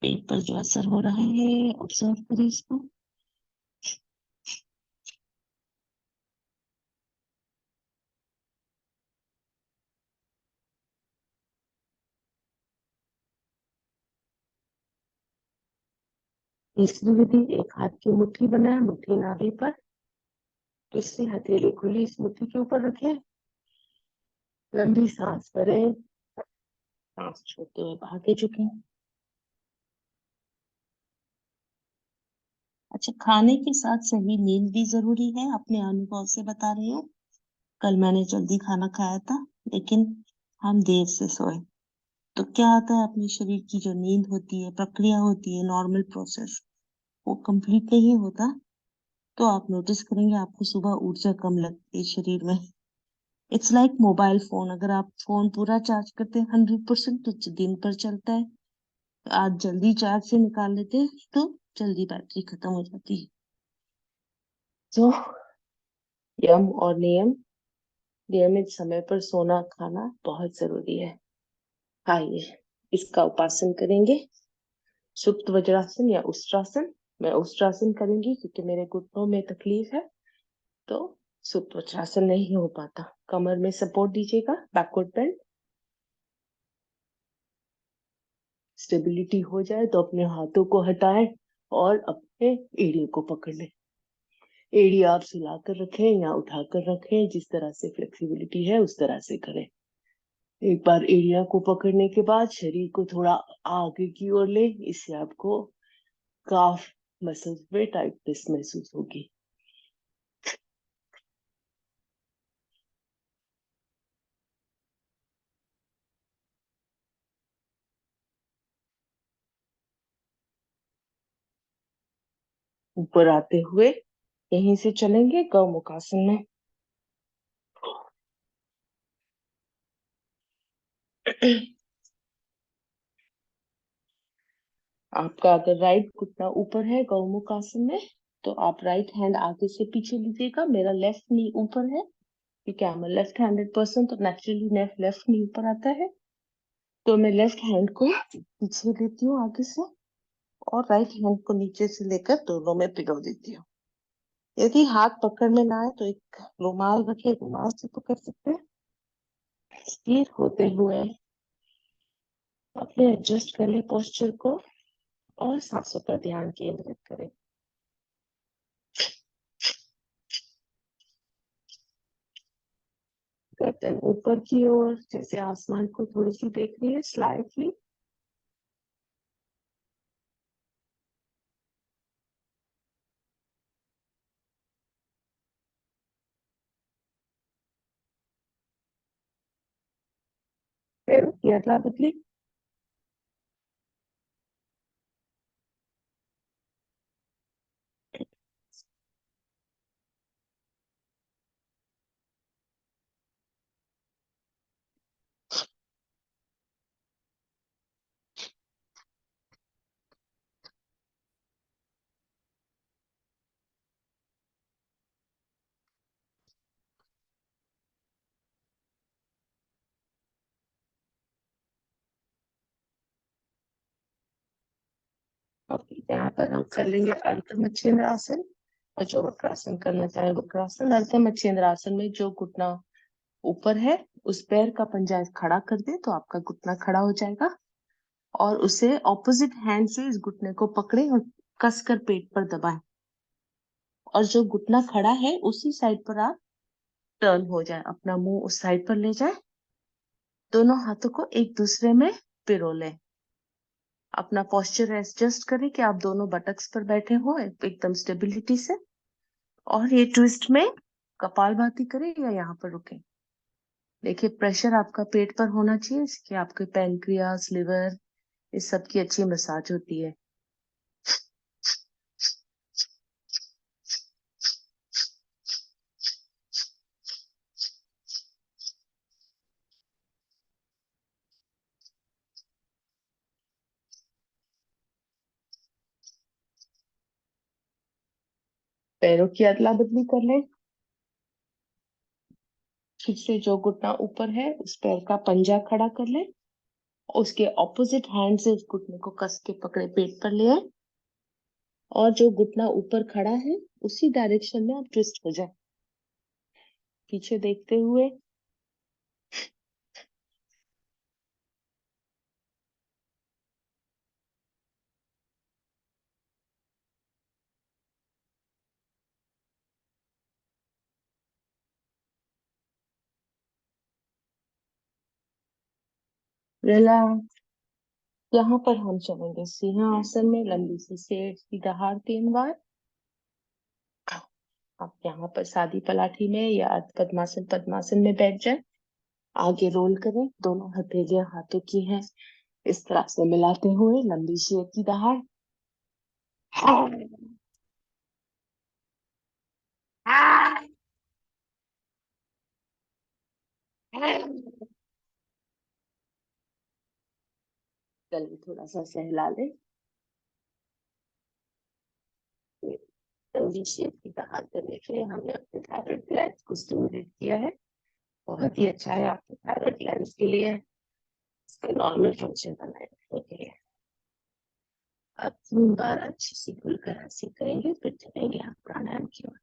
पेट पर जो असर हो रहा है ऑब्जर्व करें इसको। तीसरी विधि, एक हाथ की मुट्ठी बनाए, मुट्ठी नाभि पर, दूसरी हथेली खुली इस मुट्ठी के ऊपर रखें, लंबी सांस भरें, सांस छोड़ते हुए आगे झुकें। अच्छा, खाने के साथ सही नींद भी जरूरी है, अपने अनुभव से बता रही हूँ। कल मैंने जल्दी खाना खाया था, लेकिन हम देर से सोए, तो क्या होता है, अपने शरीर की जो नींद होती है, प्रक्रिया होती है, नॉर्मल प्रोसेस, वो कंप्लीट नहीं होता। तो आप नोटिस करेंगे आपको सुबह ऊर्जा कम लगती है शरीर में। इट्स लाइक मोबाइल फोन, अगर आप फोन पूरा चार्ज करते हैं 100% तो दिन भर चलता है। आज जल्दी चार्ज से निकाल लेते हैं तो जल्दी बैटरी खत्म हो जाती है। तो यम और नियम, नियमित समय पर सोना खाना बहुत जरूरी है। आइए इसका उपासन करेंगे। सुप्त वज्रासन या उष्ट्रासन। मैं उष्ट्रासन करूंगी क्योंकि मेरे घुटनों में तकलीफ है, तो सुप्त वज्रासन नहीं हो पाता। कमर में सपोर्ट दीजिएगा, बैकवर्ड बेंड। स्टेबिलिटी हो जाए तो अपने हाथों को हटाएं और अपने एड़ियों को पकड़ लें। एड़ी आप सुलाकर रखें या उठाकर रखें, जिस तरह से फ्लेक्सिबिलिटी है उस तरह से करें। एक बार एड़िया को पकड़ने के बाद शरीर को थोड़ा आगे की ओर ले, इससे आपको काफ मसल्स में टाइटनेस महसूस होगी। ऊपर आते हुए यहीं से चलेंगे गौमुखासन में। आपका अगर राइट घुटना ऊपर है गौमुख आसन में, तो आप राइट हैंड आगे से पीछे लीजिएगा। मेरा लेफ्ट नी ऊपर है क्योंकि I am left handed person, तो नेचुरली लेफ्ट नी ऊपर आता है। तो मैं लेफ्ट हैंड को पीछे लेती हूँ आगे से, और राइट हैंड को नीचे से लेकर दोनों में पिरो देती हूँ। यदि हाथ पकड़ में ना आए तो एक रुमाल रखे, रुमाल से पकड़ सकते हैं। स्थिर होते हुए अपने एडजस्ट कर ले पोस्चर को और सांसों पर ध्यान केंद्रित करें। गर्दन ऊपर की ओर, जैसे आसमान को थोड़ी सी देख रही है स्लाइटली। फिर की अदला बदली। अब यहाँ पर हम कर लेंगे अर्ध मच्छिंद्र आसन। और जो वक्रासन करना चाहे वक्रासन। अर्ध मच्छिंद्र आसन में जो घुटना ऊपर है उस पैर का पंजा खड़ा कर दे तो आपका घुटना खड़ा हो जाएगा, और उसे ऑपोजिट हैंड से इस घुटने को पकड़े और कसकर पेट पर दबाएं। और जो घुटना खड़ा है उसी साइड पर आप टर्न हो जाए, अपना मुंह उस साइड पर ले जाए, दोनों हाथों को एक दूसरे में पिरो लें। अपना पोस्चर एडजस्ट करें कि आप दोनों बटक्स पर बैठे हो एकदम स्टेबिलिटी से, और ये ट्विस्ट में कपालभाति करें या यहाँ पर रुकें। देखिए प्रेशर आपका पेट पर होना चाहिए, इसके आपके पैनक्रियास, लिवर, इस सब की अच्छी मसाज होती है। पैरों की अदला बदली कर लें। फिर से जो घुटना ऊपर है उस पैर का पंजा खड़ा कर लें, उसके ऑपोजिट हैंड से उस घुटने को कस के पकड़े पेट पर ले आए, और जो घुटना ऊपर खड़ा है उसी डायरेक्शन में आप ट्विस्ट हो जाए, पीछे देखते हुए। रिलैक्स। यहाँ पर हम चलेंगे सिंहासन में, लंबी सी शेर सीधा हाथ 3 बार। आप यहाँ पर सादी पलाठी में या अर्ध पद्मासन पद्मासन में बैठ जाए। आगे रोल करें, दोनों हथेलियां हाथों की हैं, इस तरह से मिलाते हुए लंबी शेर की दहाड़। गले थोड़ा सा सहला ले। लंबी शेप की कहा करने के लिए हमने अपने थायराइड ग्लैंड को स्टिमुलेट किया है। बहुत ही अच्छा है आपके थायराइड ग्लैंड के लिए, इसका नॉर्मल फंक्शन बनाए रखने के लिए। अब 3 बार अच्छी सी खुलकर हंसी करेंगे, फिर चलेंगे आप प्राणायाम की ओर।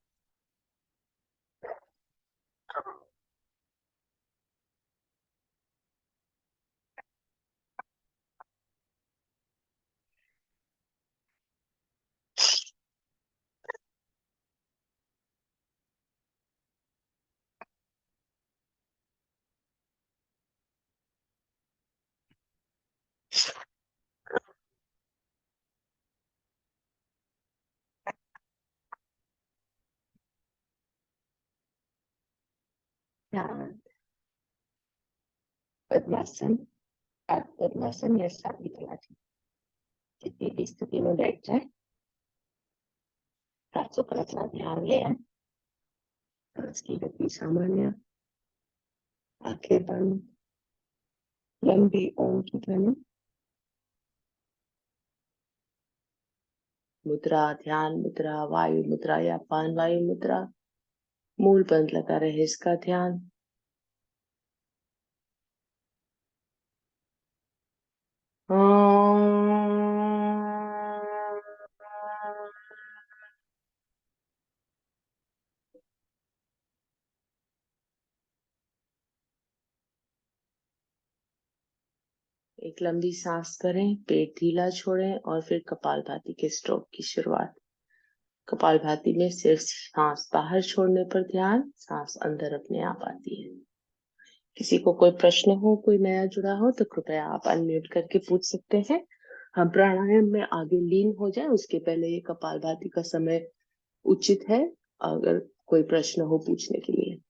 ध्यान, पद्मासन, पद्मासन या सादी कलाटी, किसी भी स्थिति में बैठ जाए, हाथों पर अपना ध्यान ले आए, सांस की गति सामान्य, आंखें बंद, लंबी ओम की ध्वनि। मुद्रा, ध्यान मुद्रा, वायु मुद्रा या पान वायु मुद्रा, मूल बंद लगा रहे इसका ध्यान। एक लंबी सांस करें, पेट ढीला छोड़ें और फिर कपालभाति के स्ट्रोक की शुरुआत। कपालभाति में सिर्फ सांस बाहर छोड़ने पर ध्यान, सांस अंदर अपने आप आती है। किसी को कोई प्रश्न हो, कोई नया जुड़ा हो तो कृपया आप अनम्यूट करके पूछ सकते हैं। हम प्राणायाम में आगे लीन हो जाए उसके पहले ये कपालभाति का समय उचित है अगर कोई प्रश्न हो पूछने के लिए।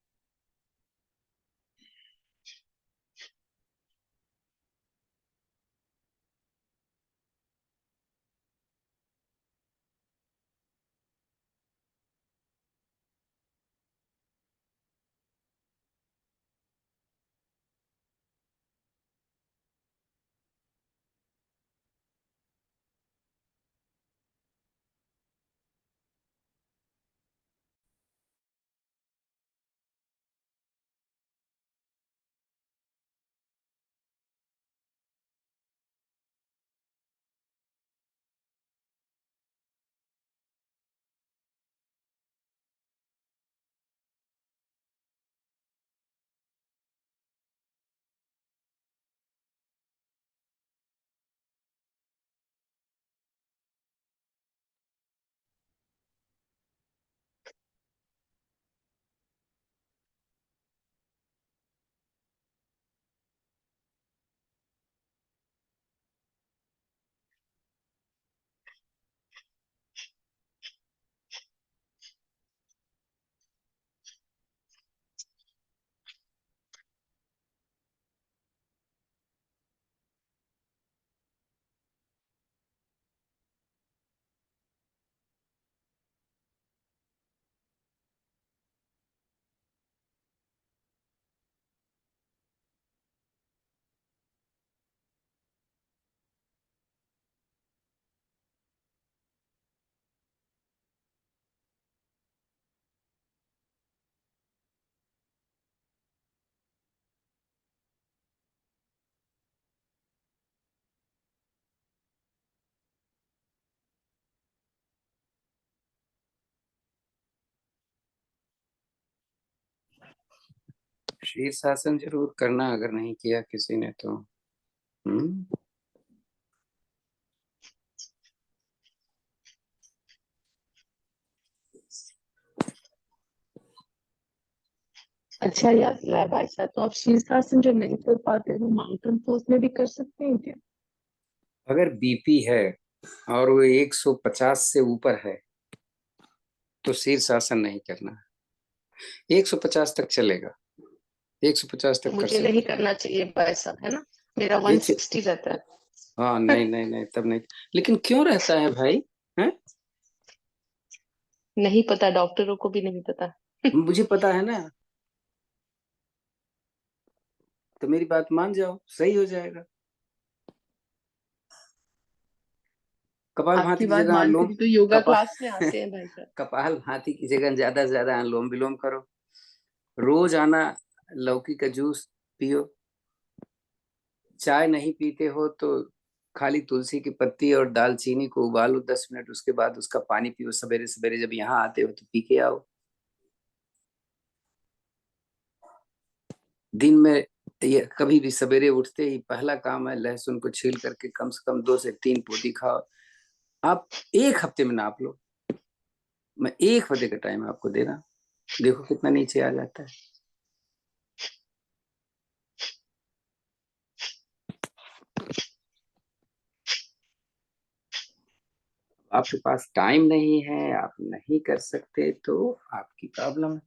शीर्षासन जरूर करना अगर नहीं किया किसी ने तो। अच्छा याद दिलाया भाई साहब, तो आप शीर्षासन जो नहीं कर पाते वो माउंटेन पोज में भी कर सकते हैं क्या? अगर बीपी है और वो 150 से ऊपर है तो शीर्षासन नहीं करना। 150 तक चलेगा, 150 तक कर मुझे सकते। नहीं करना चाहिए भाई साहब, है ना? मेरा 160 रहता है। हाँ नहीं नहीं नहीं तब नहीं। लेकिन क्यों रहता है भाई? हैं? नहीं पता, डॉक्टरों को भी नहीं पता। मुझे पता है ना। तो मेरी बात मान जाओ, सही हो जाएगा। कपालभाति आपकी की बात जगह मानते अनुलोम भी तो योगा कपाल क्लास में आते हैं भाई साहब। कपालभाति की जगह ज्यादा से ज्यादा अनुलोम विलोम करो। रोज आना, लौकी का जूस पियो। चाय नहीं पीते हो तो खाली तुलसी की पत्ती और दालचीनी को उबालो 10 मिनट, उसके बाद उसका पानी पियो। सवेरे सवेरे जब यहाँ आते हो तो पी के आओ। दिन में ये कभी भी सवेरे उठते ही पहला काम है लहसुन को छील करके कम से कम 2 से 3 पोटी खाओ। आप 1 हफ्ते में नाप लो। मैं 1 बजे का टाइम आपको दे रहा हूँ, देखो कितना नीचे आ जाता है। आपके पास टाइम नहीं है, आप नहीं कर सकते तो आपकी प्रॉब्लम है।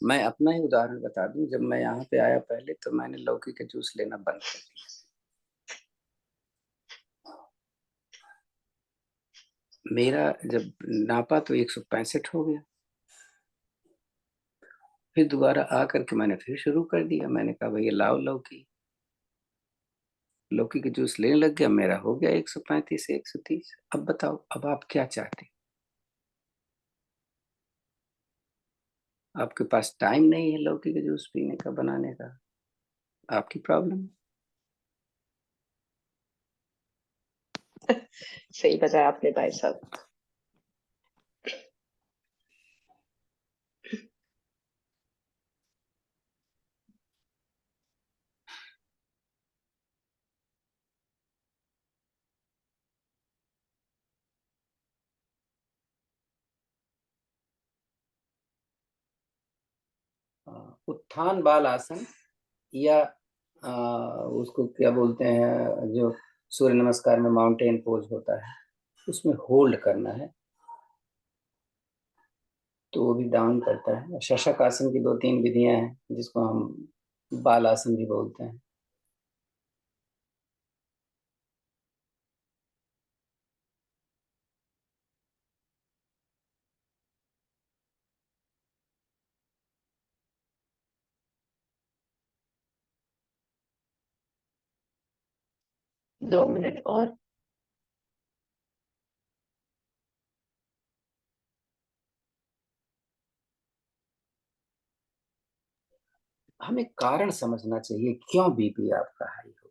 मैं अपना ही उदाहरण बता दूं, जब मैं यहाँ पे आया पहले तो मैंने लौकी का जूस लेना बंद कर दिया। मेरा जब नापा तो 165 हो गया। फिर दोबारा आकर के मैंने फिर शुरू कर दिया। मैंने कहा भैया लाओ लौकी, लौकी का जूस लेने लग गया। मेरा हो गया 135 से 130। अब बताओ, अब आप क्या चाहते? आपके पास टाइम नहीं है लौकी का जूस पीने का, बनाने का, आपकी प्रॉब्लम। सही बताया आपने भाई साहब। उत्थान बाल आसन या उसको क्या बोलते हैं, जो सूर्य नमस्कार में माउंटेन पोज होता है, उसमें होल्ड करना है तो वो भी डाउन करता है। शशक आसन की 2-3 विधियां हैं जिसको हम बाल आसन भी बोलते हैं। दो मिनट और। हमें कारण समझना चाहिए क्यों बीपी आपका हाई हो।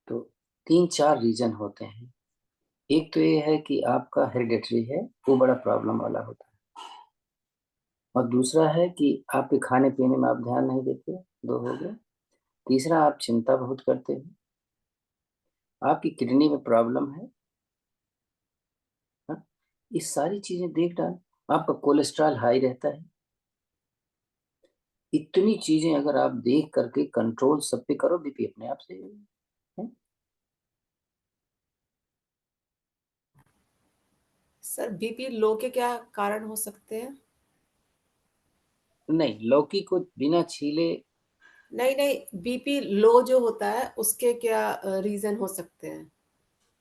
तो 3-4 रीजन होते हैं। एक तो ये है कि आपका हेरिडेटरी है, वो बड़ा प्रॉब्लम वाला होता है। और दूसरा है कि आपके खाने पीने में आप ध्यान नहीं देते, 2 हो गए। तीसरा, आप चिंता बहुत करते हो। आपकी किडनी में प्रॉब्लम है। हाँ? ये सारी चीजें देख डाल। आपका कोलेस्ट्रॉल हाई रहता है। इतनी चीजें अगर आप देख करके कंट्रोल सब पे करो, बीपी अपने आप से है। सर बीपी लो के क्या कारण हो सकते हैं? नहीं, लौकी को बिना छीले। नहीं नहीं, बीपी लो जो होता है उसके क्या रीजन हो सकते हैं?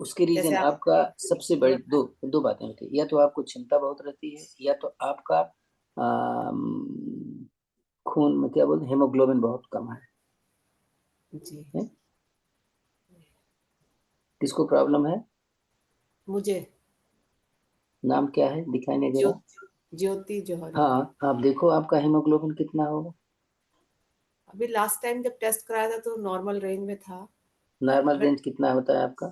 उसके जैसे रीजन आप आपका सबसे बड़ी बताएं। दो बातें होती है। या तो आपको चिंता बहुत रहती है, या तो आपका खून में क्या बोलते हैं, हेमोग्लोबिन बहुत कम जी, है? किसको प्रॉब्लम है? मुझे नाम क्या है, दिखाई नहीं दे ज्यो, रहा। ज्योति जौहरी। हाँ, आप देखो आपका हेमोग्लोबिन कितना होगा। अभी लास्ट टाइम जब टेस्ट कराया था तो नॉर्मल रेंज में था। नॉर्मल बट रेंज कितना होता है आपका?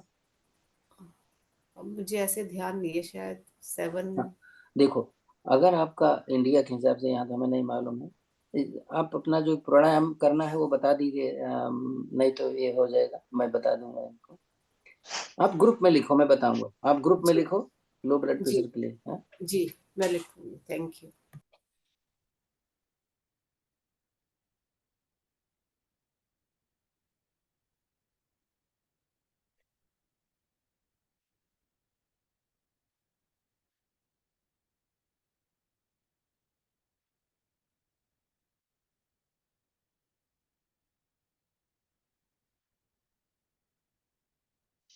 अब मुझे ऐसे ध्यान नहीं है, शायद 7। हाँ, देखो, अगर आपका इंडिया के हिसाब से, यहाँ तो हमें नहीं मालूम है, आप अपना जो प्राणायाम करना है वो बता दीजिए। नहीं तो ये हो जाएगा, मैं बता दूंगा इनको। आप ग्रुप में लिखो, मैं बताऊंगा। आप ग्रुप में जी लिखो, लो ब्लड जी प्रेशर के लिए। हाँ? जी, मैं लिखूंगी। Thank you.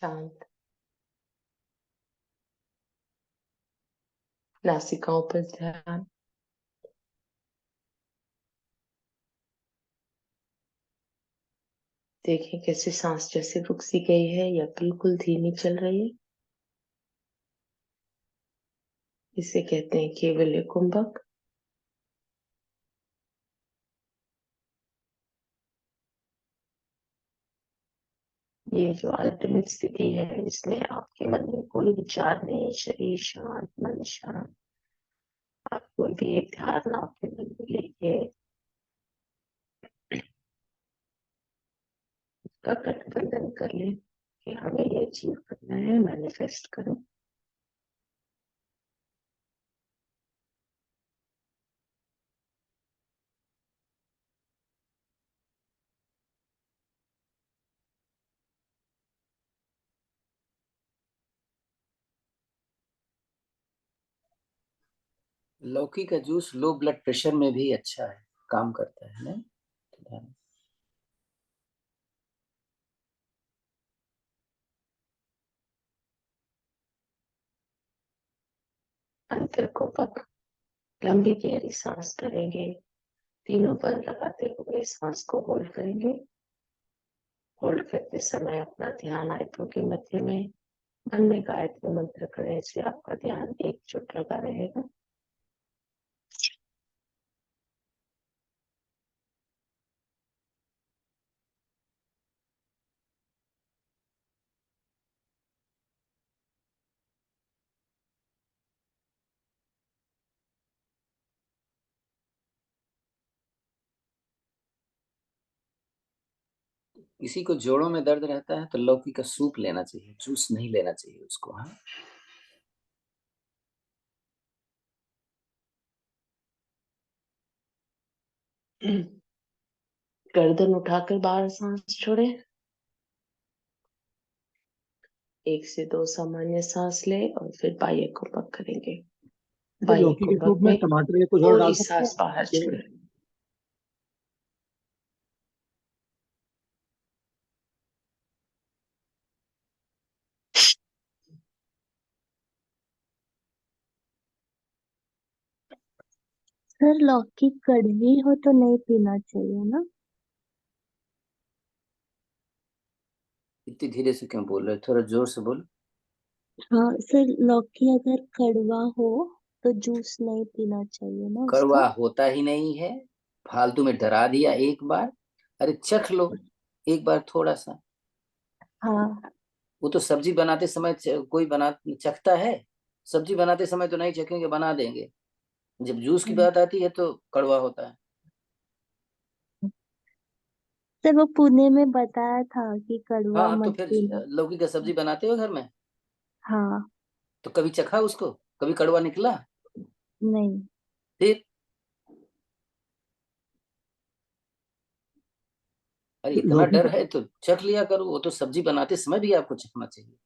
शांत। नासिकाओं पर ध्यान। देखें कैसे सांस जैसे रुक सी गई है या बिल्कुल धीमी चल रही है। इसे कहते हैं केवल्य कुंभक। ये जो अल्टीमेट स्थिति है, इसमें आपके मन में कोई विचार नहीं, शरीर शांत, मन शांत। आप कोई भी एक धारणा आपके मन में लेके उसका गठबंधन कर ले कि हमें ये अचीव करना है, मैनिफेस्ट करो। लौकी का जूस लो ब्लड प्रेशर में भी अच्छा है, काम करता है ना। अंतर को पक लंबी गहरी सांस भरेंगे। तीनों बंद लगाते हुए सांस को होल्ड करेंगे। होल्ड करते समय अपना ध्यान आयतों के मध्य में मन में गायत्री मंत्र करें, से आपका ध्यान एकजुट लगा रहेगा। किसी को जोड़ों में दर्द रहता है तो लौकी का सूप लेना चाहिए, जूस नहीं लेना चाहिए उसको। हाँ, गर्दन उठाकर बाहर सांस छोड़े। 1 से 2 सामान्य सांस ले और फिर बाह्य कुंभक करेंगे। तो बाह्य लौकी के सूप कुंभक में में टमाटर या कुछ और डाल पूरी सकते सांस बाहर हैं? छोड़े। सर लौकी कड़वी हो तो नहीं पीना चाहिए ना? इतनी धीरे से क्यों बोल रहे हो, थोड़ा जोर से बोलो। हाँ सर, लौकी अगर कड़वा हो तो जूस नहीं पीना चाहिए ना कड़वा उसका? होता ही नहीं है, फालतू में डरा दिया एक बार। अरे चख लो एक बार थोड़ा सा। हाँ। वो तो सब्जी बनाते समय कोई बना चखता है, सब्जी बनाते समय तो नहीं चखेंगे, बना देंगे। जब जूस की बात आती है तो कड़वा होता है। सर वो पुणे में बताया था कि कड़वा हाँ तो मत फिर पीना। लौकी का सब्जी बनाते हो घर में, हाँ। तो कभी चखा उसको, कभी कड़वा निकला? नहीं। फिर अरे इतना लौकी डर का है तो चख लिया करो, वो तो सब्जी बनाते समय भी आपको चखना चाहिए।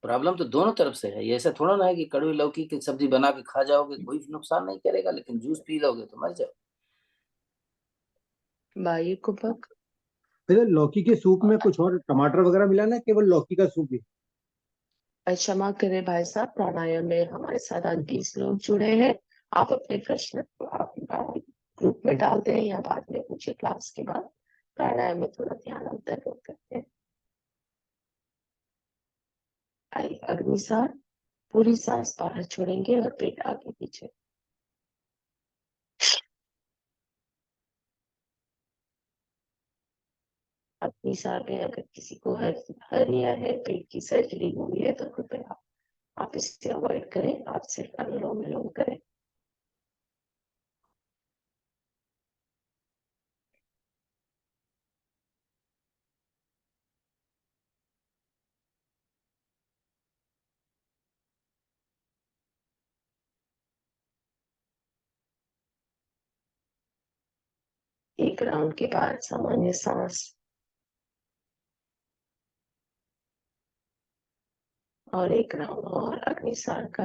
प्रॉब्लम तो दोनों तरफ से है, ये ऐसा थोड़ा ना है कि कड़वी लौकी की सब्जी बना के खा जाओगे कोई नुकसान नहीं करेगा, लेकिन जूस पी लोगे तो मर जाओ। बाह्य कुंभक। फिर लौकी के सूप में कुछ और टमाटर वगैरह मिला ना, केवल लौकी का सूप ही? क्षमा करें भाई साहब, प्राणायाम में हमारे साथ आज 20 लोग जुड़े हैं। आप अपने प्रश्न को आप ग्रुप में डालते हैं या बाद में पूछे क्लास के बाद। प्राणायाम में थोड़ा ध्यान अंतर्गत करते हैं। आइए अग्निसार, पूरी सांस बाहर छोड़ेंगे और पेट आगे पीछे। अग्निसार में अगर किसी को हर्निया है, पेट की सर्जरी हुई है तो कृपया आप इसे अवॉइड करें, आप सिर्फ अनुलोम विलोम करें। एक राउंड के बाद सामान्य सांस और एक राउंड और अग्निसार का।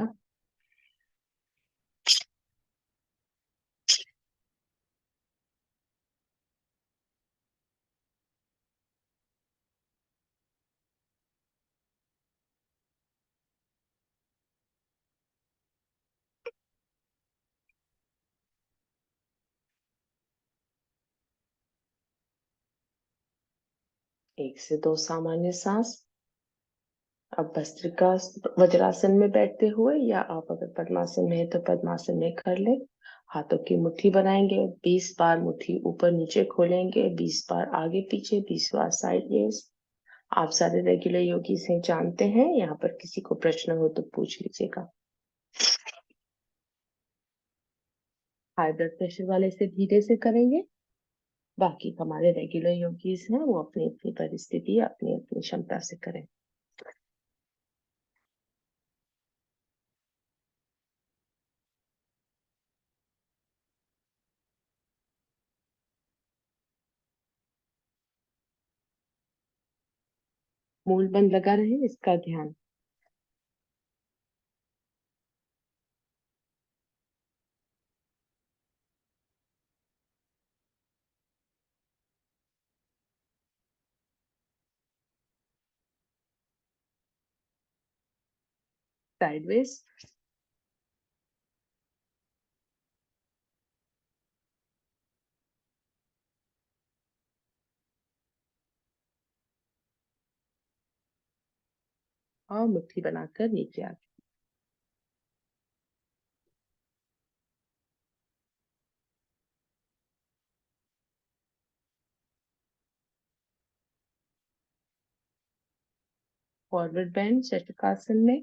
1 से 2 सामान्य सांस। अब भस्त्रिका वज्रासन में बैठते हुए, या आप अगर पद्मासन में है तो पद्मासन में कर ले। हाथों की मुट्ठी बनाएंगे, 20 बार मुट्ठी ऊपर नीचे खोलेंगे, 20 बार आगे पीछे, 20 बार साइडवेज। आप सारे रेगुलर योगी से जानते हैं। यहाँ पर किसी को प्रश्न हो तो पूछ लीजिएगा। हाई ब्लड प्रेशर वाले से धीरे से करेंगे। बाकी हमारे रेगुलर योगीज हैं, वो अपनी अपनी परिस्थिति अपनी अपनी क्षमता से करें। मूल बंद लगा रहे, इसका ध्यान। साइडवेज। और मुट्ठी बनाकर नीचे आ। फॉरवर्ड बेंड षटकासन में,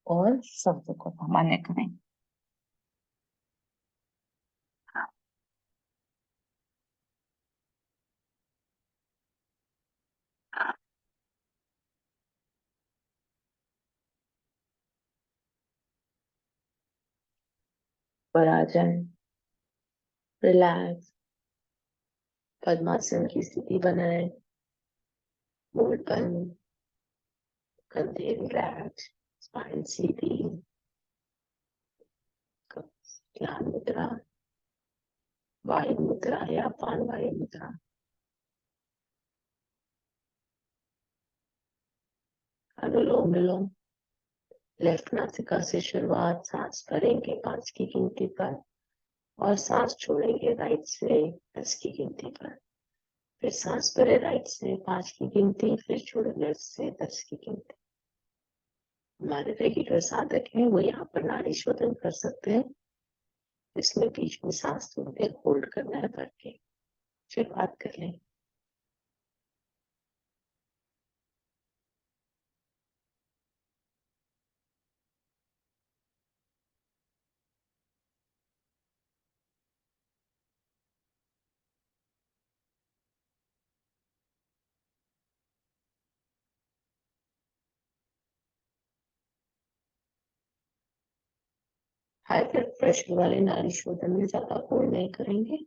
और शब्द को सामान्य करें। पर आ जाए, रिलैक्स, पद्मासन की स्थिति बनाए। मूल बंद, कंधे रिलैक्स, स्पाइन सीधी। ध्यान मुद्रा, वायु मुद्रा या पान वायु मुद्रा। अनुलोम विलोम। लेफ्ट नासिका से शुरुआत, सांस भरेंगे 5 की गिनती पर और सांस छोड़ेंगे राइट से 10 की गिनती पर। फिर सांस भरे राइट से 5 की गिनती, फिर छोड़े लेफ्ट से 10 की गिनती। हमारे रेगुलर साधक हैं, वो यहाँ पर नाड़ी शोधन कर सकते हैं। इसमें बीच में सांस थोड़ी देर होल्ड करना है भर के, फिर बात कर लें। हाई ब्लड प्रेशर वाले नाड़ी शोधन में ज्यादा होल्ड नहीं करेंगे।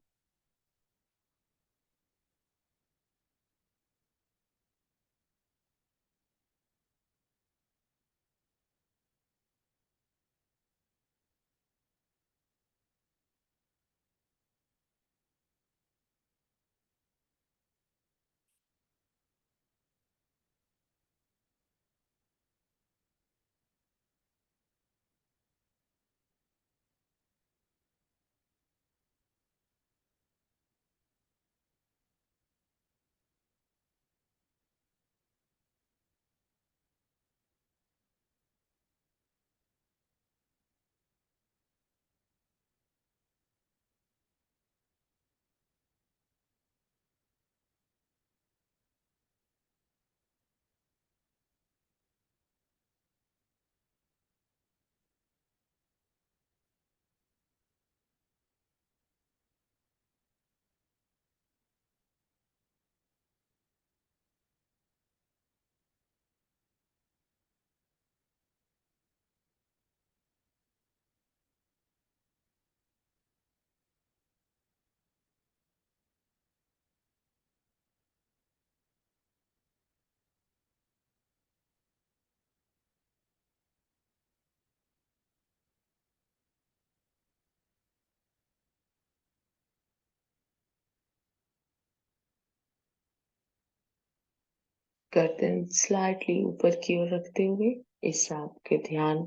गर्दन स्लाइटली ऊपर की ओर रखते हुए, इससे आपके ध्यान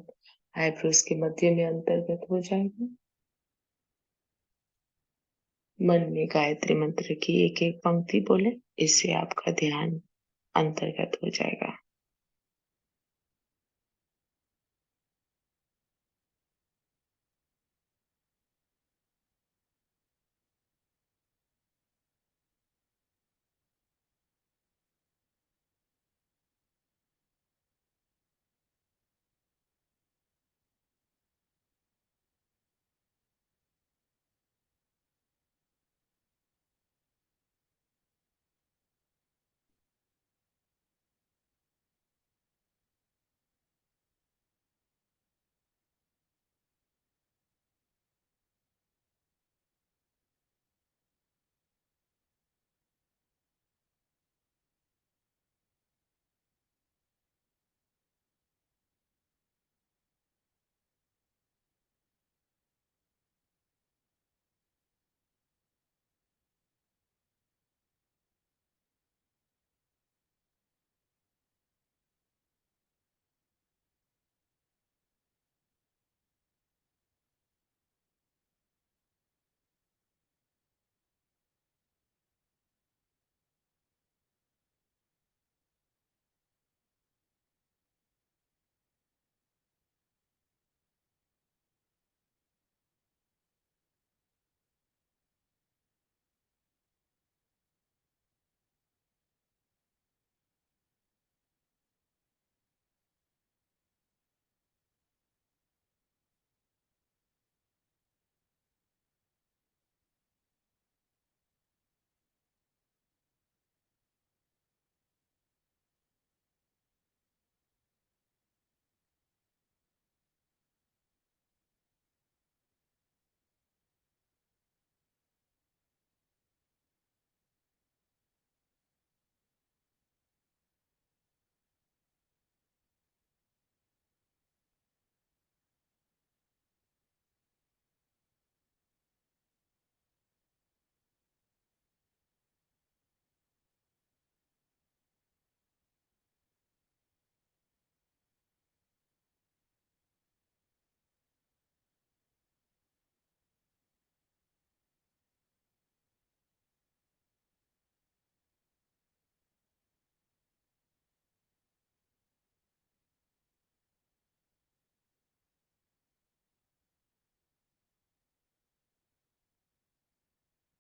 आईब्रोज के मध्य में अंतर्गत हो जाएगा। मन में गायत्री मंत्र की एक एक पंक्ति बोले, इससे आपका ध्यान अंतर्गत हो जाएगा।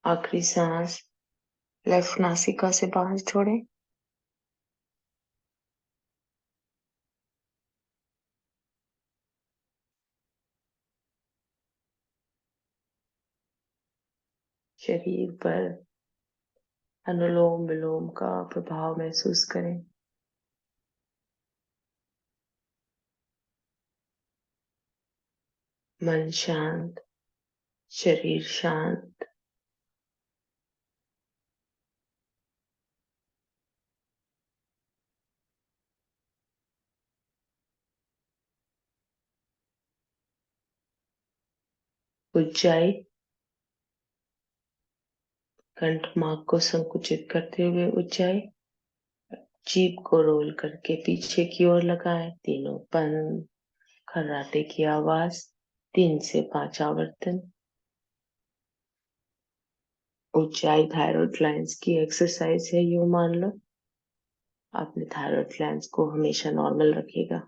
आखिरी सांस लेफ्ट नासिका से बाहर छोड़े। शरीर पर अनुलोम विलोम का प्रभाव महसूस करें। मन शांत, शरीर शांत। ऊंचाई, कंठ मार्ग को संकुचित करते हुए ऊंचाई, जीभ को रोल करके पीछे की ओर लगाए। तीनों बंद, खर्राटे की आवाज 3 से 5 आवर्तन। ऊंचाई थायराइड ग्लैंड्स की एक्सरसाइज है, यूं मान लो। अपने थायराइड ग्लैंड्स को हमेशा नॉर्मल रखेगा।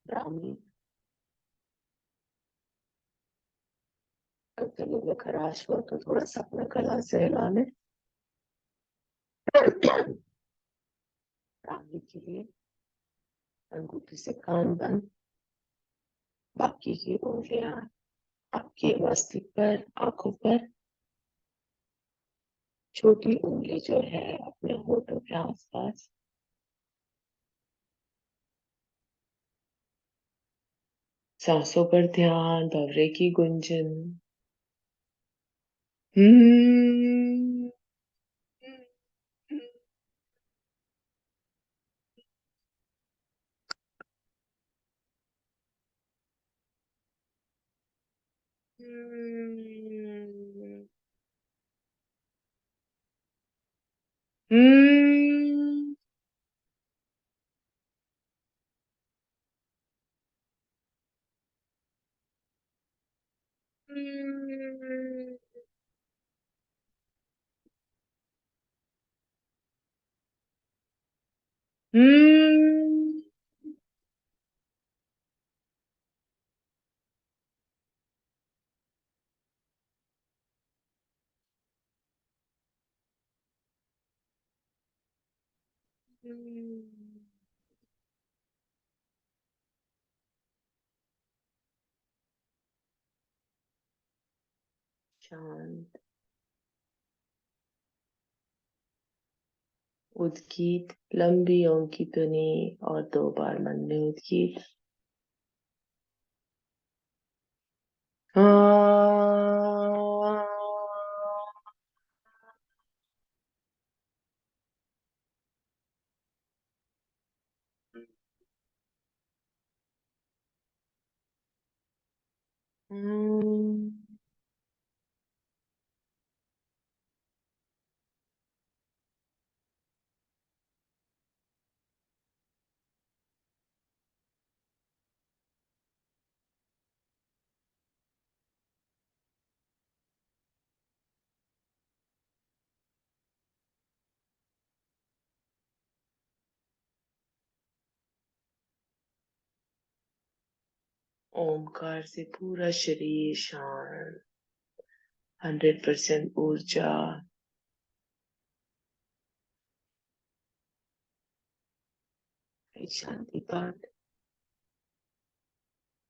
रामी, गले में खराश हो तो थोड़ा सा अपना गला सहला ले। रामी के लिए अंगूठी से कान बंद, बाकी की उंगलियां आपके मस्तिष्क पर, आंखों पर। छोटी उंगली जो है अपने होठों के आसपास। सांसों पर ध्यान, भंवरे की गुंजन। हम्म, शांत। उद्गीत, लंबी ओम की ध्वनि और 2 बार मन में उद्गीत। ओमकार से पूरा शरीर शांत, 100% ऊर्जा। शांति पाठ।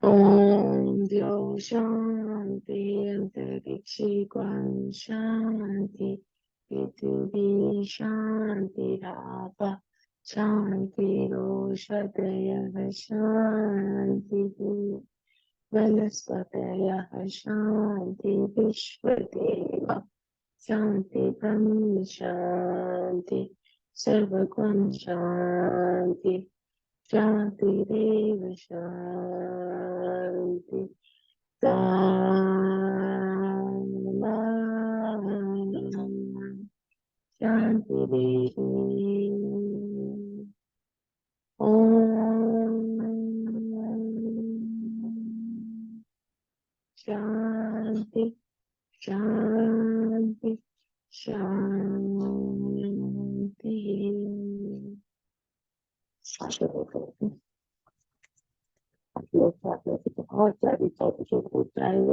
ओम द्यो शांति अंतरिक्षे क्वां शांति पृथिवी शांतिराप शांतिरोषधयः शांतिः वनस्पतयः शांति विश्वदेव शांति ब्रह्म शांति सर्वगुण शांति शांतिरेव शांति शांतिरेव। ओम शांति शांति शांति। बहुत सारी चीजों को ग्लैंड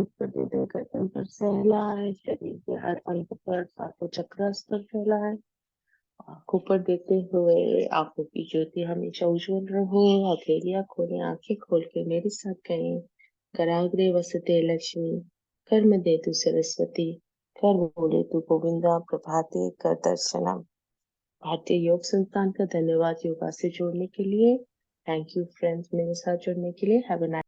पर हृदय गर्दन पर सहलाए, शरीर के हर अंग पर, सातों चक्र पर फैलाए। आंखों पर देते हुए आंखों की ज्योति हमेशा उज्जवल रहो। हथेलियां खोले, आंखें खोल के मेरे साथ कहें, कराग्रे वसते लक्ष्मी, कर्म दे तू सरस्वती, कर बोले तू गोविंदा, प्रभाते कर दर्शनम। भारतीय योग संस्थान का धन्यवाद योगा से जोड़ने के लिए। थैंक यू फ्रेंड्स, मेरे साथ जुड़ने के लिए। Have a nice